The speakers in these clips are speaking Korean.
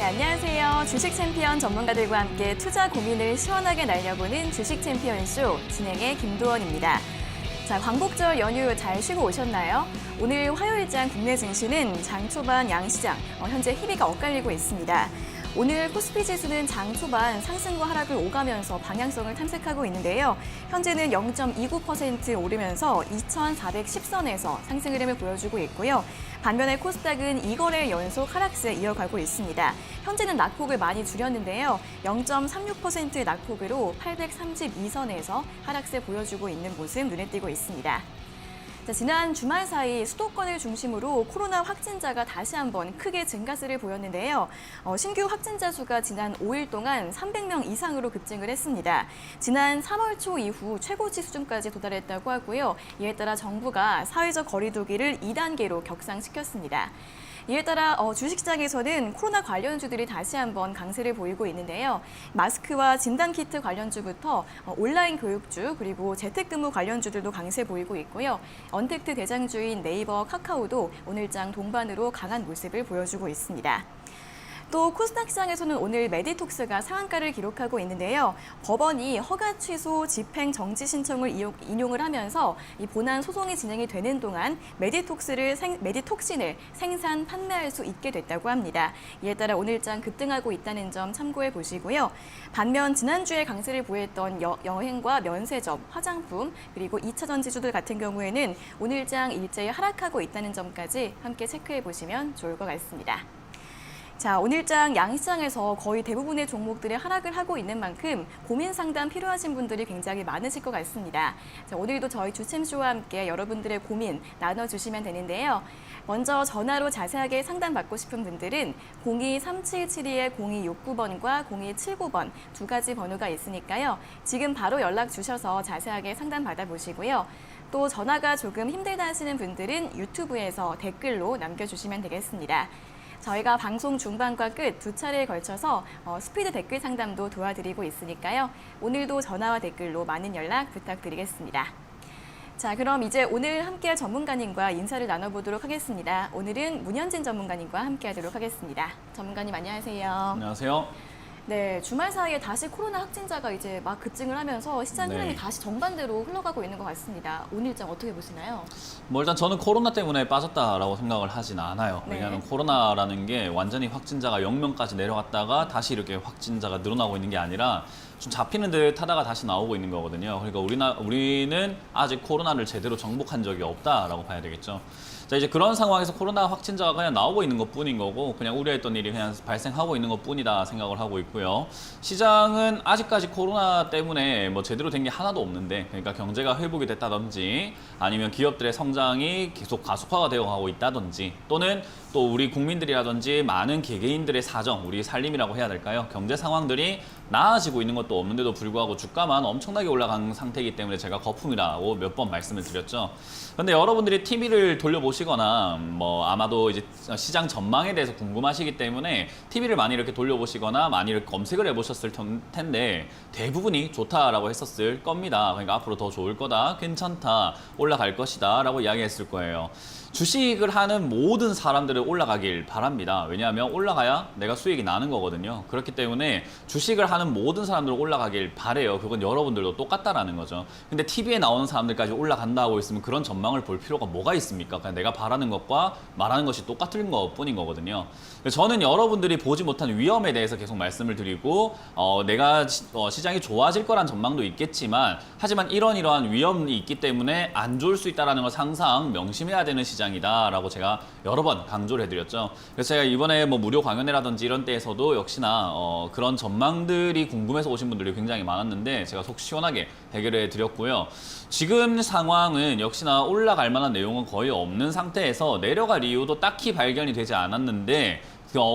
네, 안녕하세요. 주식 챔피언 전문가들과 함께 투자 고민을 시원하게 날려보는 주식 챔피언쇼 진행의 김도원입니다. 자, 광복절 연휴 잘 쉬고 오셨나요? 오늘 화요일장 국내 증시는 장 초반 양시장, 현재 희비가 엇갈리고 있습니다. 오늘 코스피 지수는 장 초반 상승과 하락을 오가면서 방향성을 탐색하고 있는데요. 현재는 0.29% 오르면서 2,410선에서 상승 흐름을 보여주고 있고요. 반면에 코스닥은 2거래 연속 하락세 이어가고 있습니다. 현재는 낙폭을 많이 줄였는데요. 0.36%의 낙폭으로 832선에서 하락세 보여주고 있는 모습 눈에 띄고 있습니다. 자, 지난 주말 사이 수도권을 중심으로 코로나 확진자가 다시 한번 크게 증가세를 보였는데요. 신규 확진자 수가 지난 5일 동안 300명 이상으로 급증을 했습니다. 지난 3월 초 이후 최고치 수준까지 도달했다고 하고요. 이에 따라 정부가 사회적 거리 두기를 2단계로 격상시켰습니다. 이에 따라 주식시장에서는 코로나 관련주들이 다시 한번 강세를 보이고 있는데요. 마스크와 진단키트 관련주부터 온라인 교육주 그리고 재택근무 관련주들도 강세 보이고 있고요. 언택트 대장주인 네이버, 카카오도 오늘장 동반으로 강한 모습을 보여주고 있습니다. 또 코스닥 시장에서는 오늘 메디톡스가 상한가를 기록하고 있는데요. 법원이 허가 취소 집행 정지 신청을 인용을 하면서 이 본안 소송이 진행이 되는 동안 메디톡신을 생산, 판매할 수 있게 됐다고 합니다. 이에 따라 오늘장 급등하고 있다는 점 참고해 보시고요. 반면 지난주에 강세를 보였던 여행과 면세점, 화장품, 그리고 2차전 지주들 같은 경우에는 오늘장 일제히 하락하고 있다는 점까지 함께 체크해 보시면 좋을 것 같습니다. 자, 오늘장 양시장에서 거의 대부분의 종목들이 하락을 하고 있는 만큼 고민 상담 필요하신 분들이 굉장히 많으실 것 같습니다. 자, 오늘도 저희 주챔쇼와 함께 여러분들의 고민 나눠주시면 되는데요. 먼저 전화로 자세하게 상담받고 싶은 분들은 02-3772-0269번과 0279번 두 가지 번호가 있으니까요. 지금 바로 연락 주셔서 자세하게 상담 받아보시고요. 또 전화가 조금 힘들다 하시는 분들은 유튜브에서 댓글로 남겨주시면 되겠습니다. 저희가 방송 중반과 끝 두 차례에 걸쳐서 스피드 댓글 상담도 도와드리고 있으니까요. 오늘도 전화와 댓글로 많은 연락 부탁드리겠습니다. 자, 그럼 이제 오늘 함께할 전문가님과 인사를 나눠보도록 하겠습니다. 오늘은 문현진 전문가님과 함께하도록 하겠습니다. 전문가님 안녕하세요. 안녕하세요. 네, 주말 사이에 다시 코로나 확진자가 이제 막 급증을 하면서 시장 흐름이 다시 정반대로 흘러가고 있는 것 같습니다. 오늘 일정 어떻게 보시나요? 뭐 일단 저는 코로나 때문에 빠졌다라고 생각을 하진 않아요. 왜냐하면 코로나라는 게 완전히 확진자가 0명까지 내려갔다가 다시 이렇게 확진자가 늘어나고 있는 게 아니라 좀 잡히는 듯 하다가 다시 나오고 있는 거거든요. 그러니까 우리는 아직 코로나를 제대로 정복한 적이 없다라고 봐야 되겠죠. 자, 이제 그런 상황에서 코로나 확진자가 그냥 나오고 있는 것 뿐인 거고 그냥 우려했던 일이 그냥 발생하고 있는 것 뿐이다 생각을 하고 있고요. 시장은 아직까지 코로나 때문에 뭐 제대로 된 게 하나도 없는데, 그러니까 경제가 회복이 됐다든지 아니면 기업들의 성장이 계속 가속화가 되어 가고 있다든지 또는 또 우리 국민들이라든지 많은 개개인들의 사정, 우리 살림이라고 해야 될까요? 경제 상황들이 나아지고 있는 것도 없는데도 불구하고 주가만 엄청나게 올라간 상태이기 때문에 제가 거품이라고 몇 번 말씀을 드렸죠. 근데 여러분들이 TV를 돌려보시거나 뭐 아마도 이제 시장 전망에 대해서 궁금하시기 때문에 TV를 많이 이렇게 돌려보시거나 많이 이렇게 검색을 해보셨을 텐데 대부분이 좋다라고 했었을 겁니다. 그러니까 앞으로 더 좋을 거다, 괜찮다, 올라갈 것이다 라고 이야기했을 거예요. 주식을 하는 모든 사람들은 올라가길 바랍니다. 왜냐하면 올라가야 내가 수익이 나는 거거든요. 그렇기 때문에 주식을 하는 모든 사람들은 올라가길 바래요. 그건 여러분들도 똑같다라는 거죠. 근데 TV에 나오는 사람들까지 올라간다고 있으면 그런 전망을 볼 필요가 뭐가 있습니까? 그냥 내가 바라는 것과 말하는 것이 똑같은 것뿐인 거거든요. 저는 여러분들이 보지 못한 위험에 대해서 계속 말씀을 드리고 내가 시장이 좋아질 거란 전망도 있겠지만 하지만 이러한 위험이 있기 때문에 안 좋을 수 있다는 걸 항상 명심해야 되는 시장이다라고 제가 여러 번 강조를 해드렸죠. 그래서 제가 이번에 뭐 무료 강연회라든지 이런 데에서도 역시나 그런 전망들이 궁금해서 오신 분들이 굉장히 많았는데 제가 속 시원하게 해결해 드렸고요. 지금 상황은 역시나 올라갈 만한 내용은 거의 없는 상태에서 내려갈 이유도 딱히 발견이 되지 않았는데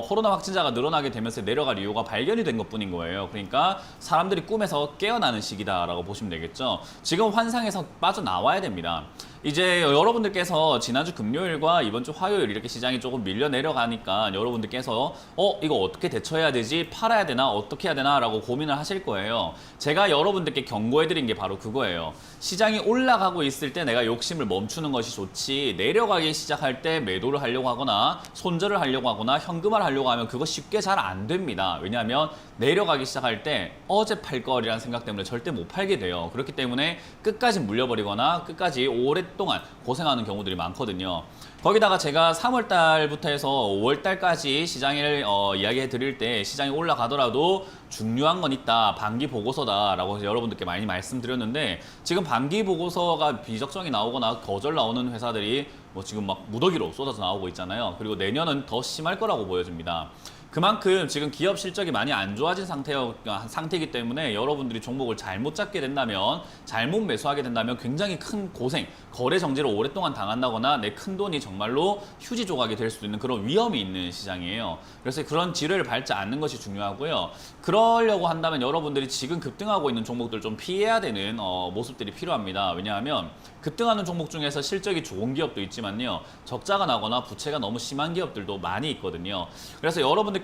코로나 확진자가 늘어나게 되면서 내려갈 이유가 발견이 된 것뿐인 거예요. 그러니까 사람들이 꿈에서 깨어나는 시기다라고 보시면 되겠죠. 지금 환상에서 빠져나와야 됩니다. 이제 여러분들께서 지난주 금요일과 이번 주 화요일 이렇게 시장이 조금 밀려 내려가니까 여러분들께서 이거 어떻게 대처해야 되지? 팔아야 되나? 어떻게 해야 되나? 라고 고민을 하실 거예요. 제가 여러분들께 경고해드린 게 바로 그거예요. 시장이 올라가고 있을 때 내가 욕심을 멈추는 것이 좋지, 내려가기 시작할 때 매도를 하려고 하거나 손절을 하려고 하거나 현금화를 하려고 하면 그거 쉽게 잘 안 됩니다. 왜냐하면 내려가기 시작할 때 어제 팔 거리라는 생각 때문에 절대 못 팔게 돼요. 그렇기 때문에 끝까지 물려버리거나 끝까지 오랫동안 고생하는 경우들이 많거든요. 거기다가 제가 3월 달부터 해서 5월 달까지 시장을 이야기해 드릴 때 시장이 올라가더라도 중요한 건 있다. 반기 보고서다라고 여러분들께 많이 말씀드렸는데, 지금 반기 보고서가 비적정이 나오거나 거절 나오는 회사들이 뭐 지금 막 무더기로 쏟아져 나오고 있잖아요. 그리고 내년은 더 심할 거라고 보여집니다. 그만큼 지금 기업 실적이 많이 안 좋아진 상태이기 때문에 여러분들이 종목을 잘못 잡게 된다면, 잘못 매수하게 된다면 굉장히 큰 고생, 거래 정지를 오랫동안 당한다거나 내 큰돈이 정말로 휴지 조각이 될 수도 있는 그런 위험이 있는 시장이에요. 그래서 그런 지뢰를 밟지 않는 것이 중요하고요. 그러려고 한다면 여러분들이 지금 급등하고 있는 종목들 좀 피해야 되는 모습들이 필요합니다. 왜냐하면 급등하는 종목 중에서 실적이 좋은 기업도 있지만요, 적자가 나거나 부채가 너무 심한 기업들도 많이 있거든요. 그래서 여러분들께서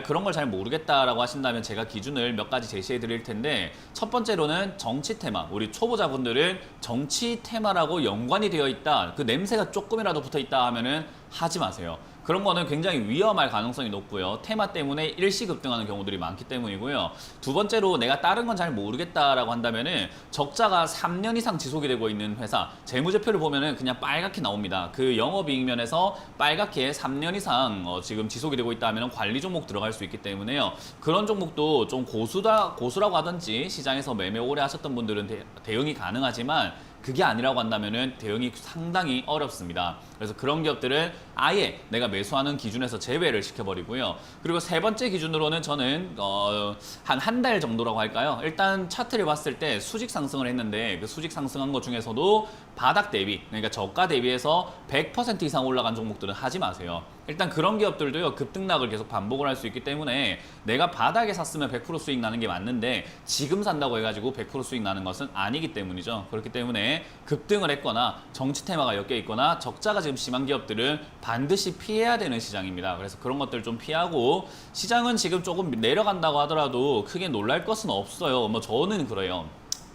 그런 걸 잘 모르겠다라고 하신다면 제가 기준을 몇 가지 제시해 드릴 텐데, 첫 번째로는 정치 테마. 우리 초보자분들은 정치 테마라고 연관이 되어 있다, 그 냄새가 조금이라도 붙어 있다 하면은 하지 마세요. 그런 거는 굉장히 위험할 가능성이 높고요. 테마 때문에 일시 급등하는 경우들이 많기 때문이고요. 두 번째로 내가 다른 건 잘 모르겠다라고 한다면은 적자가 3년 이상 지속이 되고 있는 회사, 재무제표를 보면은 그냥 빨갛게 나옵니다. 그 영업이익 면에서 빨갛게 3년 이상 지금 지속이 되고 있다 하면 관리 종목 들어갈 수 있기 때문에요. 그런 종목도 좀 고수라고 하든지 시장에서 매매 오래 하셨던 분들은 대응이 가능하지만, 그게 아니라고 한다면은 대응이 상당히 어렵습니다. 그래서 그런 기업들은 아예 내가 매수하는 기준에서 제외를 시켜버리고요. 그리고 세 번째 기준으로는 저는 한 달 정도라고 할까요? 일단 차트를 봤을 때 수직 상승을 했는데, 그 수직 상승한 것 중에서도 바닥 대비, 그러니까 저가 대비해서 100% 이상 올라간 종목들은 하지 마세요. 일단 그런 기업들도요, 급등락을 계속 반복을 할 수 있기 때문에 내가 바닥에 샀으면 100% 수익 나는 게 맞는데 지금 산다고 해가지고 100% 수익 나는 것은 아니기 때문이죠. 그렇기 때문에 급등을 했거나 정치 테마가 엮여 있거나 적자가 지금 심한 기업들은 반드시 피해야 되는 시장입니다. 그래서 그런 것들 좀 피하고, 시장은 지금 조금 내려간다고 하더라도 크게 놀랄 것은 없어요. 뭐 저는 그래요.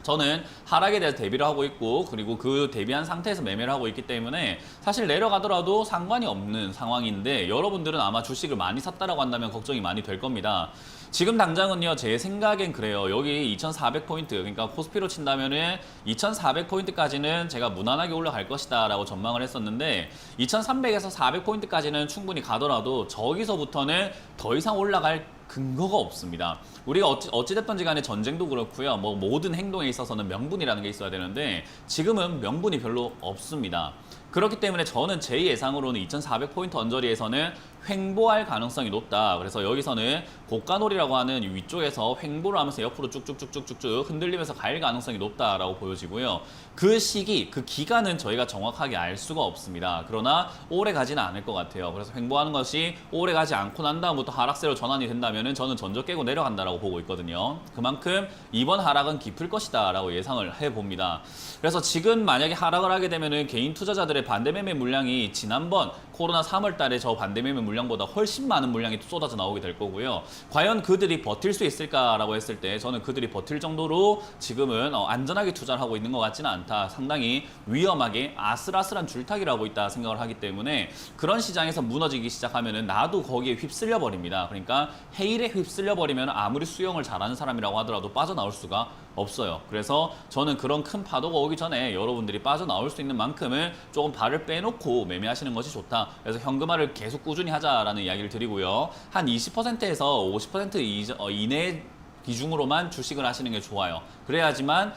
저는 하락에 대해서 대비를 하고 있고, 그리고 그 대비한 상태에서 매매를 하고 있기 때문에 사실 내려가더라도 상관이 없는 상황인데, 여러분들은 아마 주식을 많이 샀다라고 한다면 걱정이 많이 될 겁니다. 지금 당장은요, 제 생각엔 그래요. 여기 2,400포인트, 그러니까 코스피로 친다면은 2,400포인트까지는 제가 무난하게 올라갈 것이다 라고 전망을 했었는데, 2,300에서 400포인트까지는 충분히 가더라도 저기서부터는 더 이상 올라갈 근거가 없습니다. 우리가 어찌됐든지 간에 전쟁도 그렇고요, 뭐 모든 행동에 있어서는 명분이라는 게 있어야 되는데 지금은 명분이 별로 없습니다. 그렇기 때문에 저는 제 예상으로는 2,400포인트 언저리에서는 횡보할 가능성이 높다. 그래서 여기서는 고가놀이라고 하는 위쪽에서 횡보를 하면서 옆으로 쭉쭉쭉쭉쭉 흔들리면서 갈 가능성이 높다라고 보여지고요. 그 시기, 그 기간은 저희가 정확하게 알 수가 없습니다. 그러나 오래 가지는 않을 것 같아요. 그래서 횡보하는 것이 오래 가지 않고 난 다음부터 하락세로 전환이 된다면 저는 전적 깨고 내려간다라고 보고 있거든요. 그만큼 이번 하락은 깊을 것이다 라고 예상을 해봅니다. 그래서 지금 만약에 하락을 하게 되면 개인 투자자들의 반대매매 물량이 지난번 코로나 3월 달에 저 반대매매 물량보다 훨씬 많은 물량이 쏟아져 나오게 될 거고요. 과연 그들이 버틸 수 있을까라고 했을 때 저는 그들이 버틸 정도로 지금은 안전하게 투자를 하고 있는 것 같지는 않다. 상당히 위험하게 아슬아슬한 줄타기를 하고 있다 생각을 하기 때문에, 그런 시장에서 무너지기 시작하면은 나도 거기에 휩쓸려 버립니다. 그러니까 해일에 휩쓸려 버리면 아무리 수영을 잘하는 사람이라고 하더라도 빠져나올 수가 없어요. 그래서 저는 그런 큰 파도가 오기 전에 여러분들이 빠져나올 수 있는 만큼은 조금 발을 빼놓고 매매하시는 것이 좋다. 그래서 현금화를 계속 꾸준히 하자라는 이야기를 드리고요. 한 20%에서 50% 이내 비중으로만 주식을 하시는 게 좋아요. 그래야지만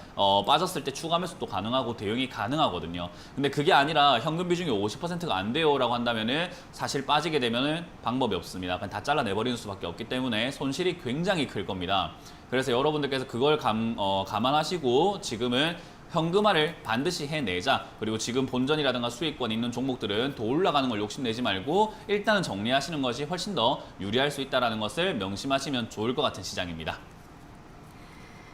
빠졌을 때 추가 매수도 가능하고 대응이 가능하거든요. 근데 그게 아니라 현금 비중이 50%가 안 돼요 라고 한다면은 사실 빠지게 되면은 방법이 없습니다. 그냥 다 잘라내버리는 수밖에 없기 때문에 손실이 굉장히 클 겁니다. 그래서 여러분들께서 그걸 감안하시고 지금은 현금화를 반드시 해내자. 그리고 지금 본전이라든가 수익권 있는 종목들은 더 올라가는 걸 욕심내지 말고 일단은 정리하시는 것이 훨씬 더 유리할 수 있다는 것을 명심하시면 좋을 것 같은 시장입니다.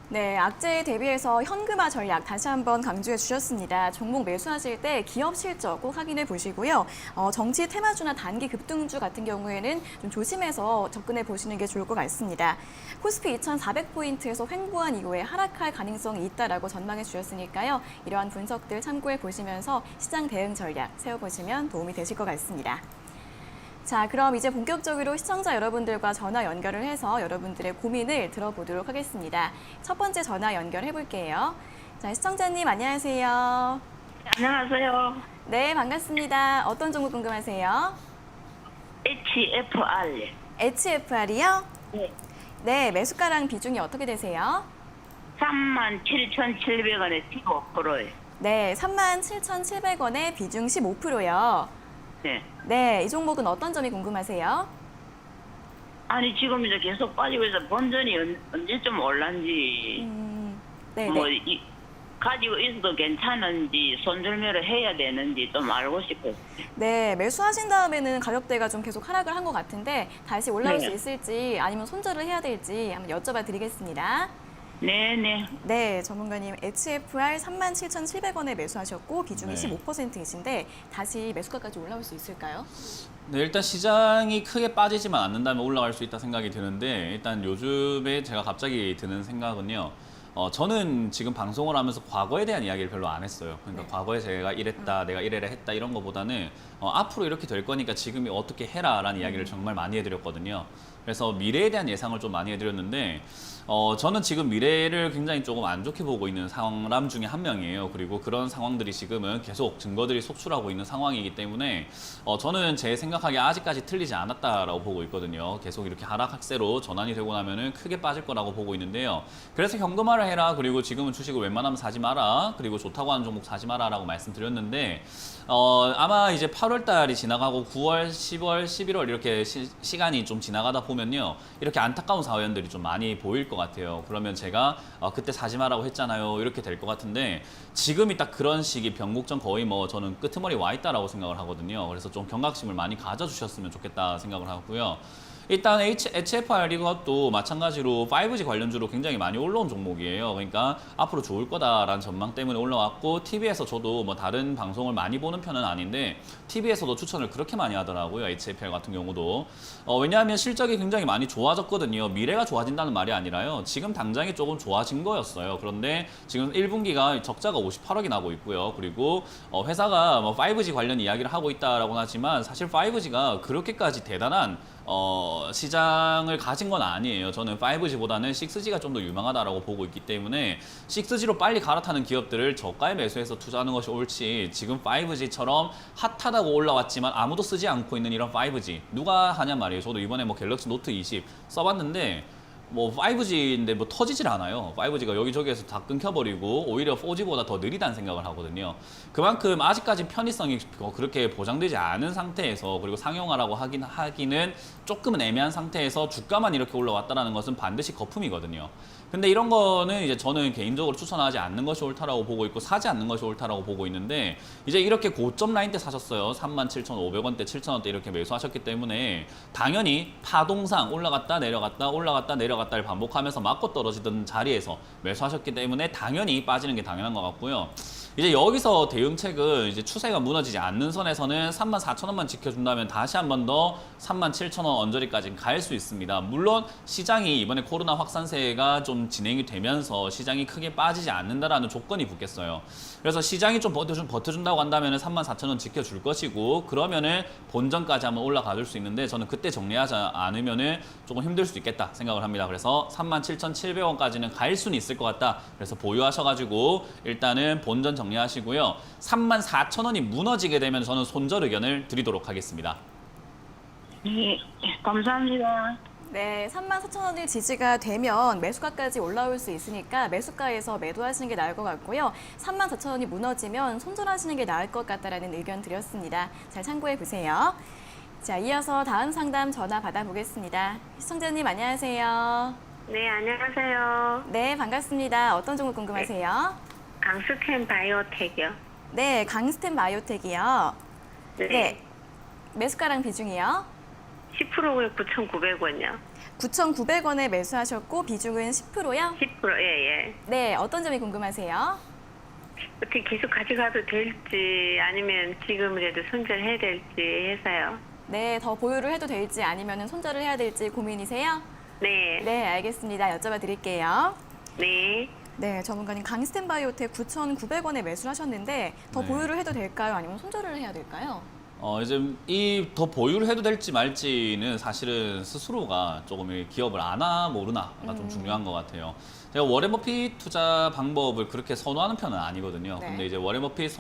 네, 악재에 대비해서 현금화 전략 다시 한번 강조해 주셨습니다. 종목 매수하실 때 기업 실적 꼭 확인해 보시고요. 정치 테마주나 단기 급등주 같은 경우에는 좀 조심해서 접근해 보시는 게 좋을 것 같습니다. 코스피 2,400포인트에서 횡보한 이후에 하락할 가능성이 있다라고 전망해 주셨으니까요. 이러한 분석들 참고해 보시면서 시장 대응 전략 세워보시면 도움이 되실 것 같습니다. 자, 그럼 이제 본격적으로 시청자 여러분들과 전화 연결을 해서 여러분들의 고민을 들어보도록 하겠습니다. 첫 번째 전화 연결해 볼게요. 자, 시청자님 안녕하세요. 안녕하세요. 네, 반갑습니다. 어떤 종목 궁금하세요? HFR. HFR이요? 네. 네, 매수가랑 비중이 어떻게 되세요? 37,700원에 15%예요. 네, 37,700원에 비중 15%요. 네. 네, 이 종목은 어떤 점이 궁금하세요? 아니 지금 이제 계속 빠지고 있어. 본전이 언제쯤 올란지 네, 뭐 네. 가지고 있어도 괜찮은지 손절매를 해야 되는지 좀 알고 싶어요. 네, 매수하신 다음에는 가격대가 좀 계속 하락을 한 것 같은데 다시 올라올 네. 수 있을지 아니면 손절을 해야 될지 한번 여쭤봐 드리겠습니다. 네네. 네, 전문가님 HFR 37,700원에 매수하셨고 비중이 네. 15%이신데 다시 매수가까지 올라올 수 있을까요? 네, 일단 시장이 크게 빠지지만 않는다면 올라갈 수 있다 생각이 드는데 일단 요즘에 제가 갑자기 드는 생각은요. 저는 지금 방송을 하면서 과거에 대한 이야기를 별로 안 했어요. 그러니까 네. 과거에 제가 이랬다, 내가 이래라 했다 이런 거보다는 앞으로 이렇게 될 거니까 지금이 어떻게 해라라는 이야기를 정말 많이 해드렸거든요. 그래서 미래에 대한 예상을 좀 많이 해드렸는데 저는 지금 미래를 굉장히 조금 안 좋게 보고 있는 사람 중에 한 명이에요. 그리고 그런 상황들이 지금은 계속 증거들이 속출하고 있는 상황이기 때문에 저는 제 생각하기에 아직까지 틀리지 않았다라고 보고 있거든요. 계속 이렇게 하락 학세로 전환이 되고 나면은 크게 빠질 거라고 보고 있는데요. 그래서 현금화를 해라. 그리고 지금은 주식을 웬만하면 사지 마라. 그리고 좋다고 하는 종목 사지 마라라고 말씀드렸는데 아마 이제 8월 달이 지나가고 9월, 10월, 11월 이렇게 시간이 좀 지나가다 보면요. 이렇게 안타까운 사연들이 좀 많이 보일 것 같아요. 그러면 제가 그때 사지 마라고 했잖아요. 이렇게 될 것 같은데 지금이 딱 그런 시기 변곡점 거의 뭐 저는 끄트머리 와 있다라고 생각을 하거든요. 그래서 좀 경각심을 많이 가져주셨으면 좋겠다 생각을 하고요. 일단 HFR 이것도 마찬가지로 5G 관련주로 굉장히 많이 올라온 종목이에요. 그러니까 앞으로 좋을 거다라는 전망 때문에 올라왔고 TV에서 저도 뭐 다른 방송을 많이 보는 편은 아닌데 TV에서도 추천을 그렇게 많이 하더라고요. HFR 같은 경우도. 왜냐하면 실적이 굉장히 많이 좋아졌거든요. 미래가 좋아진다는 말이 아니라요. 지금 당장이 조금 좋아진 거였어요. 그런데 지금 1분기가 적자가 58억이 나고 있고요. 그리고 회사가 뭐 5G 관련 이야기를 하고 있다라고는 하지만 사실 5G가 그렇게까지 대단한 시장을 가진 건 아니에요. 저는 5G보다는 6G가 좀 더 유망하다라고 보고 있기 때문에 6G로 빨리 갈아타는 기업들을 저가에 매수해서 투자하는 것이 옳지 지금 5G처럼 핫하다고 올라왔지만 아무도 쓰지 않고 있는 이런 5G 누가 하냐 말이에요. 저도 이번에 뭐 갤럭시 노트 20 써봤는데 뭐 5G인데 뭐 터지질 않아요. 5G가 여기저기에서 다 끊겨버리고 오히려 4G보다 더 느리다는 생각을 하거든요. 그만큼 아직까지 편의성이 그렇게 보장되지 않은 상태에서 그리고 상용화라고 하기는 조금은 애매한 상태에서 주가만 이렇게 올라왔다는 것은 반드시 거품이거든요. 근데 이런 거는 이제 저는 개인적으로 추천하지 않는 것이 옳다라고 보고 있고 사지 않는 것이 옳다라고 보고 있는데 이제 이렇게 고점 라인 때 사셨어요. 37,500원대, 7,000원대 이렇게 매수하셨기 때문에 당연히 파동상 올라갔다 내려갔다 올라갔다 내려갔다를 반복하면서 맞고 떨어지던 자리에서 매수하셨기 때문에 당연히 빠지는 게 당연한 것 같고요. 이제 여기서 대응책은 이제 추세가 무너지지 않는 선에서는 34,000원만 지켜준다면 다시 한 번 더 37,000원 언저리까지 갈 수 있습니다. 물론 시장이 이번에 코로나 확산세가 좀 진행이 되면서 시장이 크게 빠지지 않는다라는 조건이 붙겠어요. 그래서 시장이 좀 버텨준다고 한다면 34,000원 지켜줄 것이고 그러면은 본전까지 한번 올라가 줄 수 있는데 저는 그때 정리하지 않으면은 조금 힘들 수 있겠다 생각을 합니다. 그래서 37,700원까지는 갈 수는 있을 것 같다. 그래서 보유하셔가지고 일단은 본전 정리하시고요. 34,000원이 무너지게 되면 저는 손절 의견을 드리도록 하겠습니다. 네, 감사합니다. 네, 34,000원이 지지가 되면 매수가까지 올라올 수 있으니까 매수가에서 매도하시는 게 나을 것 같고요. 34,000원이 무너지면 손절하시는 게 나을 것 같다라는 의견 드렸습니다. 잘 참고해 보세요. 자, 이어서 다음 상담 전화 받아보겠습니다. 시청자님 안녕하세요. 네, 안녕하세요. 네, 반갑습니다. 어떤 종목 궁금하세요? 강스템 바이오텍이요. 네, 강스템 바이오텍이요. 네. 네, 매수가랑 비중이요? 10%에 9,900원이요. 9,900원에 매수하셨고 비중은 10%요? 10%, 예, 예. 네, 어떤 점이 궁금하세요? 어떻게 계속 가져가도 될지 아니면 지금이라도 손절해야 될지 해서요. 네, 더 보유를 해도 될지 아니면 손절을 해야 될지 고민이세요? 네. 네, 알겠습니다. 여쭤봐 드릴게요. 네. 네, 전문가님 강스텐 바이오텍 9,900원에 매수를 하셨는데 더 네. 보유를 해도 될까요? 아니면 손절을 해야 될까요? 이제 이 더 보유를 해도 될지 말지는 사실은 스스로가 조금 이 기업을 아나 모르나가 좀 중요한 것 같아요. 제가 워렌 버핏 투자 방법을 그렇게 선호하는 편은 아니거든요. 네. 근데 이제 워렌 버핏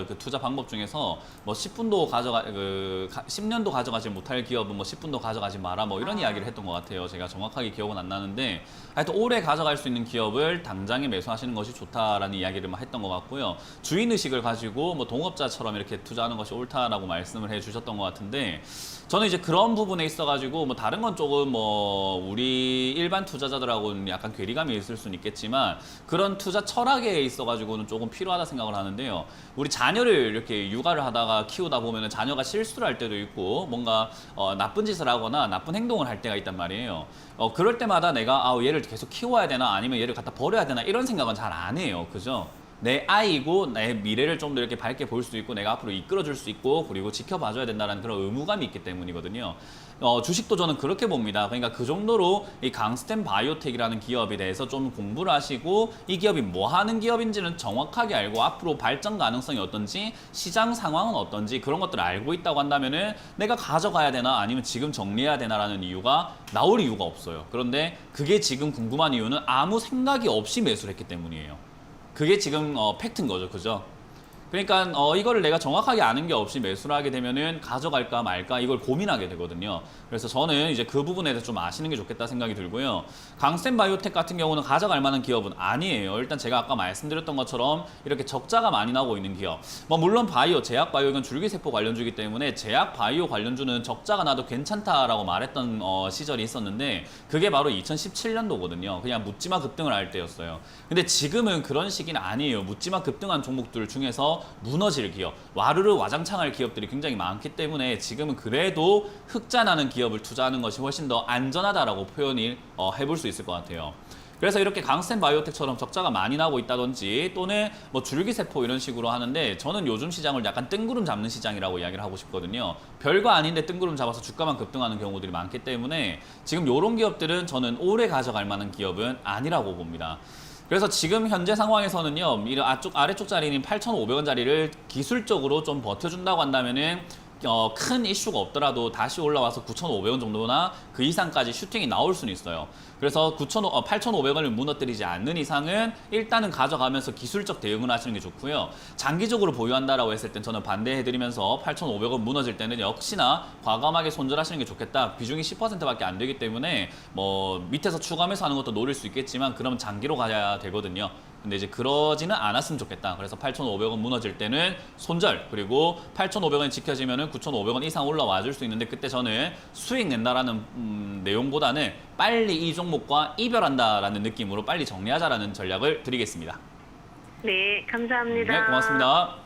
그 투자 방법 중에서 뭐 10분도 10년도 가져가지 못할 기업은 뭐 10분도 가져가지 마라 뭐 이런 이야기를 했던 것 같아요. 제가 정확하게 기억은 안 나는데 하여튼 오래 가져갈 수 있는 기업을 당장에 매수하시는 것이 좋다라는 이야기를 막 했던 것 같고요. 주인 의식을 가지고 뭐 동업자처럼 이렇게 투자하는 것이 옳다라고 말씀을 해주셨던 것 같은데 저는 이제 그런 부분에 있어가지고 뭐 다른 건 조금 뭐 우리 일반 투자자들하고는 약간 괴리감이 있을 수는 있겠지만 그런 투자 철학에 있어가지고는 조금 필요하다 생각을 하는데요. 우리 자녀를 이렇게 육아를 하다가 키우다 보면은 자녀가 실수를 할 때도 있고 뭔가 나쁜 짓을 하거나 나쁜 행동을 할 때가 있단 말이에요. 그럴 때마다 내가 얘를 계속 키워야 되나 아니면 얘를 갖다 버려야 되나 이런 생각은 잘 안 해요. 그죠? 내 아이고 내 미래를 좀 더 이렇게 밝게 볼 수 있고 내가 앞으로 이끌어줄 수 있고 그리고 지켜봐줘야 된다는 그런 의무감이 있기 때문이거든요. 주식도 저는 그렇게 봅니다. 그러니까 그 정도로 이 강스텐 바이오텍이라는 기업에 대해서 좀 공부를 하시고 이 기업이 뭐 하는 기업인지는 정확하게 알고 앞으로 발전 가능성이 어떤지 시장 상황은 어떤지 그런 것들을 알고 있다고 한다면은 내가 가져가야 되나 아니면 지금 정리해야 되나라는 이유가 나올 이유가 없어요. 그런데 그게 지금 궁금한 이유는 아무 생각이 없이 매수를 했기 때문이에요. 그게 지금 팩트인 거죠. 그죠? 그러니까 이거를 내가 정확하게 아는 게 없이 매수를 하게 되면은 가져갈까 말까 이걸 고민하게 되거든요. 그래서 저는 이제 그 부분에 대해서 좀 아시는 게 좋겠다 생각이 들고요. 강스텐 바이오텍 같은 경우는 가져갈 만한 기업은 아니에요. 일단 제가 아까 말씀드렸던 것처럼 이렇게 적자가 많이 나고 있는 기업. 뭐 물론 바이오, 제약 바이오 이건 줄기세포 관련주이기 때문에 제약 바이오 관련주는 적자가 나도 괜찮다라고 말했던 시절이 있었는데 그게 바로 2017년도거든요. 그냥 묻지마 급등을 할 때였어요. 근데 지금은 그런 시기는 아니에요. 묻지마 급등한 종목들 중에서 무너질 기업, 와르르 와장창할 기업들이 굉장히 많기 때문에 지금은 그래도 흑자 나는 기업을 투자하는 것이 훨씬 더 안전하다라고 표현을 해볼 수 있을 것 같아요. 그래서 이렇게 강스텐 바이오텍처럼 적자가 많이 나고 있다든지 또는 뭐 줄기세포 이런 식으로 하는데 저는 요즘 시장을 약간 뜬구름 잡는 시장이라고 이야기를 하고 싶거든요. 별거 아닌데 뜬구름 잡아서 주가만 급등하는 경우들이 많기 때문에 지금 이런 기업들은 저는 오래 가져갈 만한 기업은 아니라고 봅니다. 그래서 지금 현재 상황에서는요, 이 아래쪽 자리인 8,500원짜리를 기술적으로 좀 버텨준다고 한다면은 큰 이슈가 없더라도 다시 올라와서 9,500원 정도나 그 이상까지 슈팅이 나올 수는 있어요. 그래서 8,500원을 무너뜨리지 않는 이상은 일단은 가져가면서 기술적 대응을 하시는 게 좋고요. 장기적으로 보유한다라고 했을 땐 저는 반대해드리면서 8,500원 무너질 때는 역시나 과감하게 손절하시는 게 좋겠다. 비중이 10%밖에 안 되기 때문에 뭐 밑에서 추가하면서 하는 것도 노릴 수 있겠지만 그러면 장기로 가야 되거든요. 근데 이제 그러지는 않았으면 좋겠다. 그래서 8,500원 무너질 때는 손절, 그리고 8,500원이 지켜지면은 9,500원 이상 올라와 줄 수 있는데 그때 저는 수익 낸다라는 내용보다는 빨리 이 종목과 이별한다라는 느낌으로 빨리 정리하자라는 전략을 드리겠습니다. 네, 감사합니다. 네, 고맙습니다.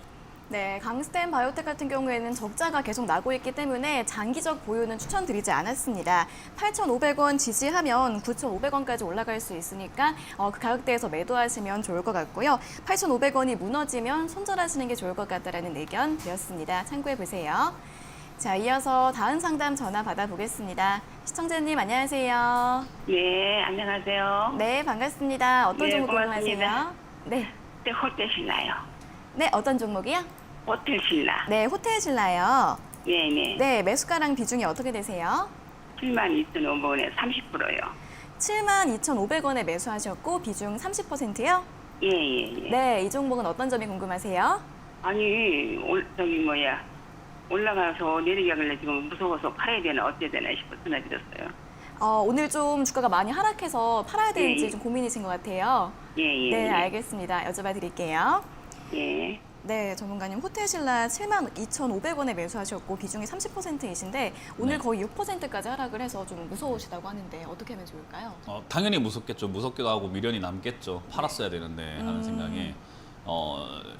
네, 강스텐 바이오텍 같은 경우에는 적자가 계속 나고 있기 때문에 장기적 보유는 추천드리지 않았습니다. 8,500원 지지하면 9,500원까지 올라갈 수 있으니까 그 가격대에서 매도하시면 좋을 것 같고요. 8,500원이 무너지면 손절하시는 게 좋을 것 같다라는 의견 드렸습니다. 참고해 보세요. 자, 이어서 다음 상담 전화 받아보겠습니다. 시청자님 안녕하세요. 네, 안녕하세요. 네, 반갑습니다. 어떤 네, 종목 고맙습니다. 궁금하세요? 네. 네, 호텔 신라요. 네, 어떤 종목이요? 호텔 신라. 네, 호텔 신라요. 네, 네. 네, 매수가랑 비중이 어떻게 되세요? 72,500원에 30%요. 72,500원에 매수하셨고 비중 30%요? 예, 예, 예. 네, 이 종목은 어떤 점이 궁금하세요? 아니, 올라가서 내리가길래 지금 무서워서 팔아야 되나 어째야 되나 싶어 전화 드렸어요. 오늘 좀 주가가 많이 하락해서 팔아야 되는지 예. 좀 고민이신 것 같아요. 예, 예. 네, 예. 알겠습니다. 여쭤봐 드릴게요. 예. 네, 전문가님 호텔신라 72,500원에 매수하셨고 비중이 30%이신데 오늘 네. 거의 6%까지 하락을 해서 좀 무서우시다고 하는데 어떻게 하면 좋을까요? 당연히 무섭겠죠. 무섭기도 하고 미련이 남겠죠. 팔았어야 되는데 하는 생각에.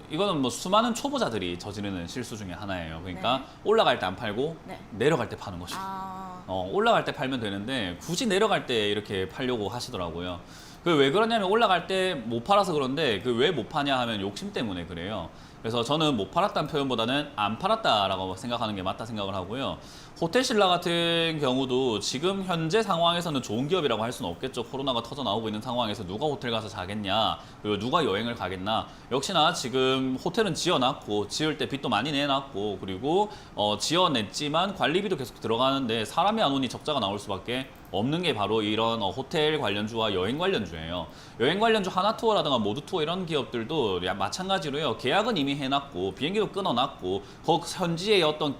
이거는 뭐 수많은 초보자들이 저지르는 실수 중에 하나예요. 그러니까 네. 올라갈 때 안 팔고 네. 내려갈 때 파는 거죠. 아, 올라갈 때 팔면 되는데 굳이 내려갈 때 이렇게 팔려고 하시더라고요. 그 왜 그러냐면 올라갈 때 못 팔아서 그런데 그 왜 못 파냐 하면 욕심 때문에 그래요. 그래서 저는 못 팔았다는 표현보다는 안 팔았다라고 생각하는 게 맞다 생각을 하고요. 호텔신라 같은 경우도 지금 현재 상황에서는 좋은 기업이라고 할 수는 없겠죠. 코로나가 터져 나오고 있는 상황에서 누가 호텔 가서 자겠냐, 그리고 누가 여행을 가겠나. 역시나 지금 호텔은 지어놨고 지을 때 빚도 많이 내놨고 그리고 지어냈지만 관리비도 계속 들어가는데 사람이 안 오니 적자가 나올 수밖에 없는 게 바로 이런 호텔 관련주와 여행 관련주예요. 여행 관련주 하나투어라든가 모두투어 이런 기업들도 마찬가지로요. 계약은 이미 해놨고 비행기도 끊어놨고 현지의 어떤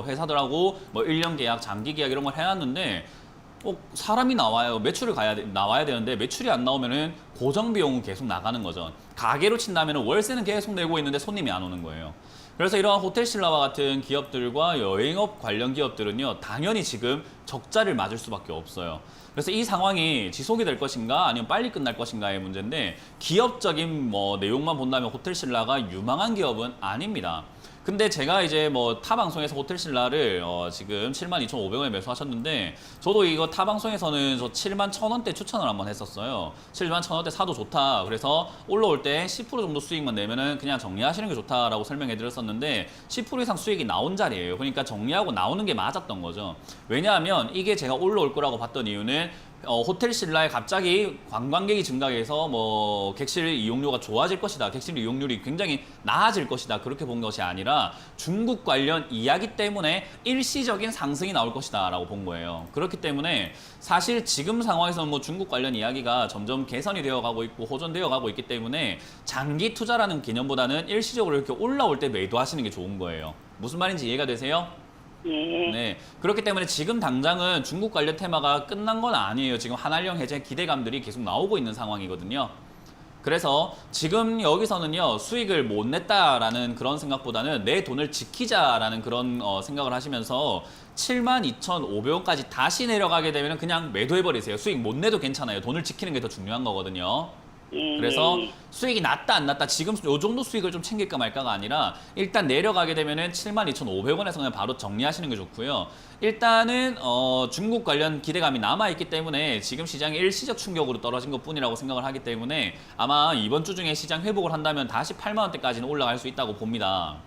회사들하고 뭐 1년 계약, 장기 계약 이런 걸 해놨는데 사람이 나와요. 매출을 나와야 되는데 매출이 안 나오면은 고정 비용은 계속 나가는 거죠. 가게로 친다면은 월세는 계속 내고 있는데 손님이 안 오는 거예요. 그래서 이러한 호텔신라와 같은 기업들과 여행업 관련 기업들은요, 당연히 지금 적자를 맞을 수밖에 없어요. 그래서 이 상황이 지속이 될 것인가 아니면 빨리 끝날 것인가의 문제인데 기업적인 내용만 본다면 호텔신라가 유망한 기업은 아닙니다. 근데 제가 이제 타 방송에서 호텔신라를 지금 72,500원에 매수하셨는데 저도 이거 타 방송에서는 저 71,000원대 추천을 한번 했었어요. 71,000원대 사도 좋다. 그래서 올라올 때 10% 정도 수익만 내면은 그냥 정리하시는 게 좋다라고 설명해 드렸었는데 10% 이상 수익이 나온 자리예요. 그러니까 정리하고 나오는 게 맞았던 거죠. 왜냐하면 이게 제가 올라올 거라고 봤던 이유는 호텔신라에 갑자기 관광객이 증가해서 객실 이용료가 좋아질 것이다. 객실 이용률이 굉장히 나아질 것이다. 그렇게 본 것이 아니라 중국 관련 이야기 때문에 일시적인 상승이 나올 것이다 라고 본 거예요. 그렇기 때문에 사실 지금 상황에서는 중국 관련 이야기가 점점 개선이 되어 가고 있고 호전되어 가고 있기 때문에 장기 투자라는 개념보다는 일시적으로 이렇게 올라올 때 매도하시는 게 좋은 거예요. 무슨 말인지 이해가 되세요? 예. 네, 그렇기 때문에 지금 당장은 중국 관련 테마가 끝난 건 아니에요. 지금 한한령 해제 기대감들이 계속 나오고 있는 상황이거든요. 그래서 지금 여기서는요, 수익을 못 냈다라는 그런 생각보다는 내 돈을 지키자라는 그런 생각을 하시면서 72,500원까지 다시 내려가게 되면 그냥 매도해버리세요. 수익 못 내도 괜찮아요. 돈을 지키는 게 더 중요한 거거든요. 그래서 수익이 났다 안 났다 지금 요 정도 수익을 좀 챙길까 말까가 아니라 일단 내려가게 되면은 72,500원에서 그냥 바로 정리하시는 게 좋고요. 일단은 중국 관련 기대감이 남아있기 때문에 지금 시장이 일시적 충격으로 떨어진 것뿐이라고 생각을 하기 때문에 아마 이번 주 중에 시장 회복을 한다면 다시 8만 원대까지는 올라갈 수 있다고 봅니다.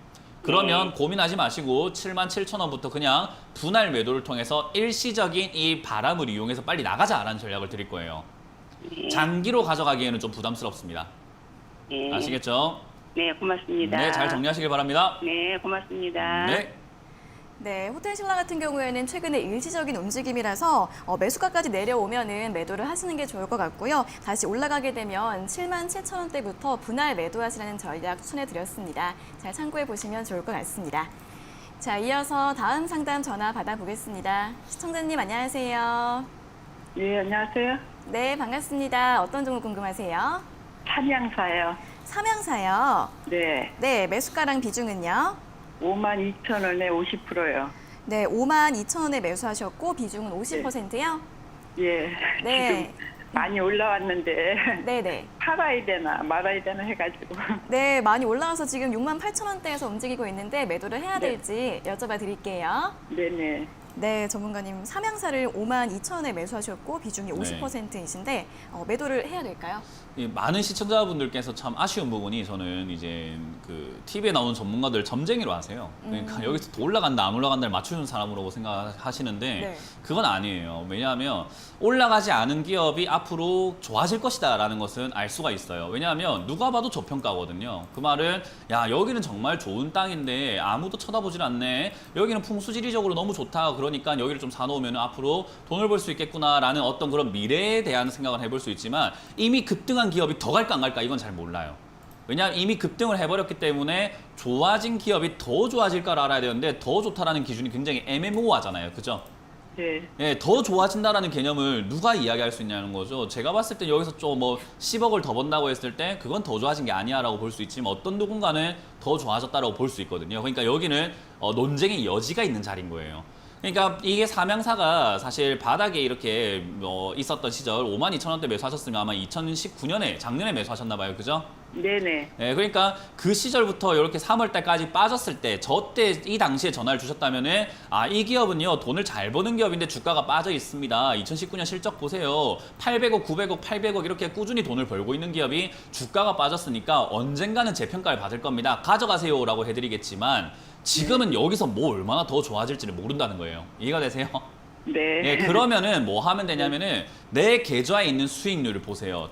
그러면 고민하지 마시고 77,000원부터 그냥 분할 매도를 통해서 일시적인 이 바람을 이용해서 빨리 나가자라는 전략을 드릴 거예요. 장기로 가져가기에는 좀 부담스럽습니다. 예. 아시겠죠? 네, 고맙습니다. 네, 잘 정리하시길 바랍니다. 네, 고맙습니다. 네. 네, 호텔신라 같은 경우에는 최근에 일시적인 움직임이라서 매수가까지 내려오면은 매도를 하시는 게 좋을 것 같고요. 다시 올라가게 되면 77,000원대부터 분할 매도하시라는 전략 추천해드렸습니다. 잘 참고해 보시면 좋을 것 같습니다. 자, 이어서 다음 상담 전화 받아보겠습니다. 시청자님 안녕하세요. 예, 안녕하세요. 네, 반갑습니다. 어떤 종목 궁금하세요? 삼양사요. 삼양사요. 네, 네, 매수가랑 비중은요? 52,000원에 50%요. 네, 52,000원에 매수하셨고 비중은 50%요? 예, 네. 지금 많이 올라왔는데 네네. 팔아야 되나 말아야 되나 해가지고. 네, 많이 올라와서 지금 68,000원대에서 움직이고 있는데 매도를 해야 네. 될지 여쭤봐 드릴게요. 네네. 네, 전문가님 삼양사를 52,000원에 매수하셨고 비중이 네. 50%이신데 매도를 해야 될까요? 이 많은 시청자분들께서 참 아쉬운 부분이 저는 이제 그 TV에 나오는 전문가들 점쟁이로 하세요. 그러니까 여기서 또 올라간다 안 올라간다를 맞추는 사람으로 생각하시는데 네. 그건 아니에요. 왜냐하면 올라가지 않은 기업이 앞으로 좋아질 것이다라는 것은 알 수가 있어요. 왜냐하면 누가 봐도 저평가거든요. 그 말은 야 여기는 정말 좋은 땅인데 아무도 쳐다보질 않네. 여기는 풍수지리적으로 너무 좋다. 그러니까 여기를 좀 사놓으면 앞으로 돈을 벌 수 있겠구나라는 어떤 그런 미래에 대한 생각을 해볼 수 있지만 이미 급등한 기업이 더 갈까 안 갈까 이건 잘 몰라요. 왜냐하면 이미 급등을 해버렸기 때문에 좋아진 기업이 더 좋아질까를 알아야 되는데 더 좋다라는 기준이 굉장히 애매모호하잖아요. 그죠? 네. 예, 더 좋아진다라는 개념을 누가 이야기할 수 있냐는 거죠. 제가 봤을 때 여기서 좀 10억을 더 번다고 했을 때 그건 더 좋아진 게 아니야라고 볼 수 있지만 어떤 누군가는 더 좋아졌다라고 볼 수 있거든요. 그러니까 여기는 논쟁의 여지가 있는 자리인 거예요. 그러니까 이게 삼양사가 사실 바닥에 이렇게 있었던 시절 52,000원대 매수하셨으면 아마 2019년에 작년에 매수하셨나 봐요. 그죠? 네네. 예, 그러니까 그 시절부터 이렇게 3월 달까지 빠졌을 때, 저때 이 당시에 전화를 주셨다면은 아, 이 기업은요 돈을 잘 버는 기업인데 주가가 빠져 있습니다. 2019년 실적 보세요. 800억, 900억, 800억 이렇게 꾸준히 돈을 벌고 있는 기업이 주가가 빠졌으니까 언젠가는 재평가를 받을 겁니다. 가져가세요라고 해드리겠지만 지금은 여기서 뭐 얼마나 더 좋아질지를 모른다는 거예요. 이해가 되세요? 네. 예, 그러면은 뭐 하면 되냐면은 내 계좌에 있는 수익률을 보세요.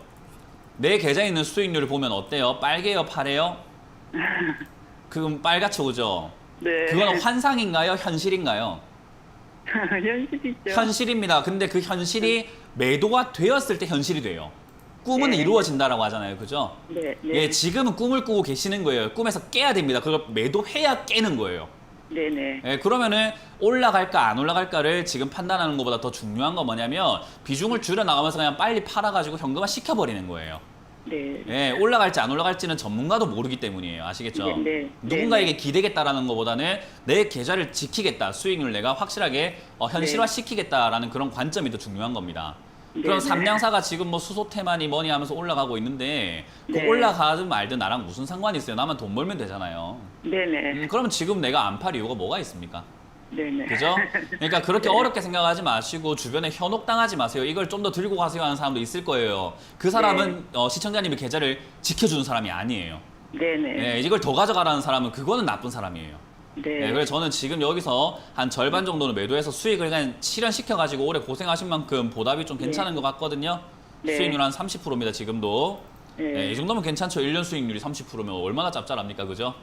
내 계좌에 있는 수익률을 보면 어때요? 빨개요, 파래요? 그럼 빨갛죠, 그죠? 네. 그건 환상인가요? 현실인가요? 현실이죠. 현실입니다. 근데 그 현실이 매도가 되었을 때 현실이 돼요. 꿈은 네. 이루어진다라고 하잖아요, 그죠? 네. 네. 예, 지금은 꿈을 꾸고 계시는 거예요. 꿈에서 깨야 됩니다. 그걸 매도해야 깨는 거예요. 네네. 예, 그러면은 올라갈까 안 올라갈까를 지금 판단하는 것보다 더 중요한 건 뭐냐면 비중을 줄여 나가면서 그냥 빨리 팔아가지고 현금화 시켜버리는 거예요. 네. 예, 올라갈지 안 올라갈지는 전문가도 모르기 때문이에요. 아시겠죠? 네, 네. 누군가에게 기대겠다라는 것보다는 내 계좌를 지키겠다, 수익률 내가 확실하게 현실화 시키겠다라는 그런 관점이 더 중요한 겁니다. 네, 그럼 네. 삼양사가 지금 뭐 수소태만이 뭐니 하면서 올라가고 있는데 그 네. 올라가든 말든 나랑 무슨 상관이 있어요? 나만 돈 벌면 되잖아요. 네네. 그러면 지금 내가 안 팔 이유가 뭐가 있습니까? 네네. 그죠? 그러니까 그렇게 네. 어렵게 생각하지 마시고 주변에 현혹당하지 마세요. 이걸 좀 더 들고 가세요 하는 사람도 있을 거예요. 그 사람은 시청자님의 계좌를 지켜주는 사람이 아니에요. 네네. 예, 이걸 더 가져가라는 사람은 그거는 나쁜 사람이에요. 네. 예, 그래서 저는 지금 여기서 한 절반 정도는 매도해서 수익을 그냥 실현시켜가지고 오래 고생하신 만큼 보답이 좀 괜찮은 것 같거든요. 네. 수익률 한 30%입니다, 지금도. 네. 예, 이 정도면 괜찮죠. 1년 수익률이 30%면 얼마나 짭짤합니까, 그죠?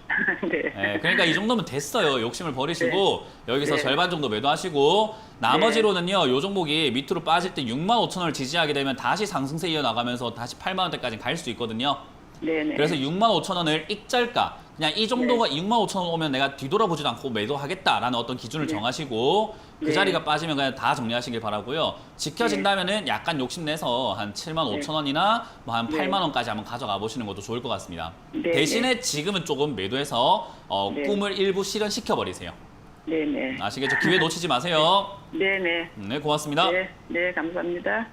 네. 예, 그러니까 이 정도면 됐어요. 욕심을 버리시고 여기서 네. 절반 정도 매도하시고 나머지로는요. 요 종목이 밑으로 빠질 때 65,000원을 지지하게 되면 다시 상승세 이어나가면서 다시 8만 원대까지 갈 수 있거든요. 네네. 그래서 65,000원을 익절가 그냥 이 정도가 65,000원 오면 내가 뒤돌아보지도 않고 매도하겠다라는 어떤 기준을 네. 정하시고 그 네. 자리가 빠지면 그냥 다 정리하시길 바라고요. 지켜진다면은 약간 욕심내서 한 75,000원이나 뭐 한 네. 8만 원까지 한번 가져가 보시는 것도 좋을 것 같습니다. 네. 대신에 지금은 조금 매도해서 네. 꿈을 일부 실현시켜 버리세요. 네네. 아시겠죠? 기회 놓치지 마세요. 네네. 네, 고맙습니다. 네. 네, 감사합니다.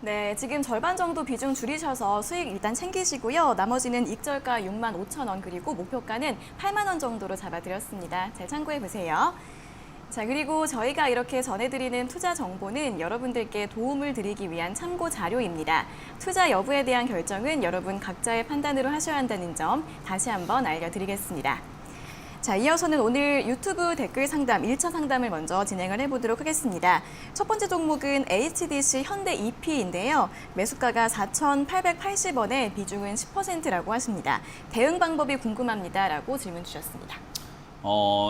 네, 지금 절반 정도 비중 줄이셔서 수익 일단 챙기시고요. 나머지는 익절가 65,000원 그리고 목표가는 8만 원 정도로 잡아드렸습니다. 잘 참고해 보세요. 자, 그리고 저희가 이렇게 전해드리는 투자 정보는 여러분들께 도움을 드리기 위한 참고 자료입니다. 투자 여부에 대한 결정은 여러분 각자의 판단으로 하셔야 한다는 점 다시 한번 알려드리겠습니다. 자, 이어서는 오늘 유튜브 댓글 상담 1차 상담을 먼저 진행을 해보도록 하겠습니다. 첫 번째 종목은 HDC 현대 EP인데요. 매수가가 4,880원에 비중은 10%라고 하십니다. 대응 방법이 궁금합니다라고 질문 주셨습니다.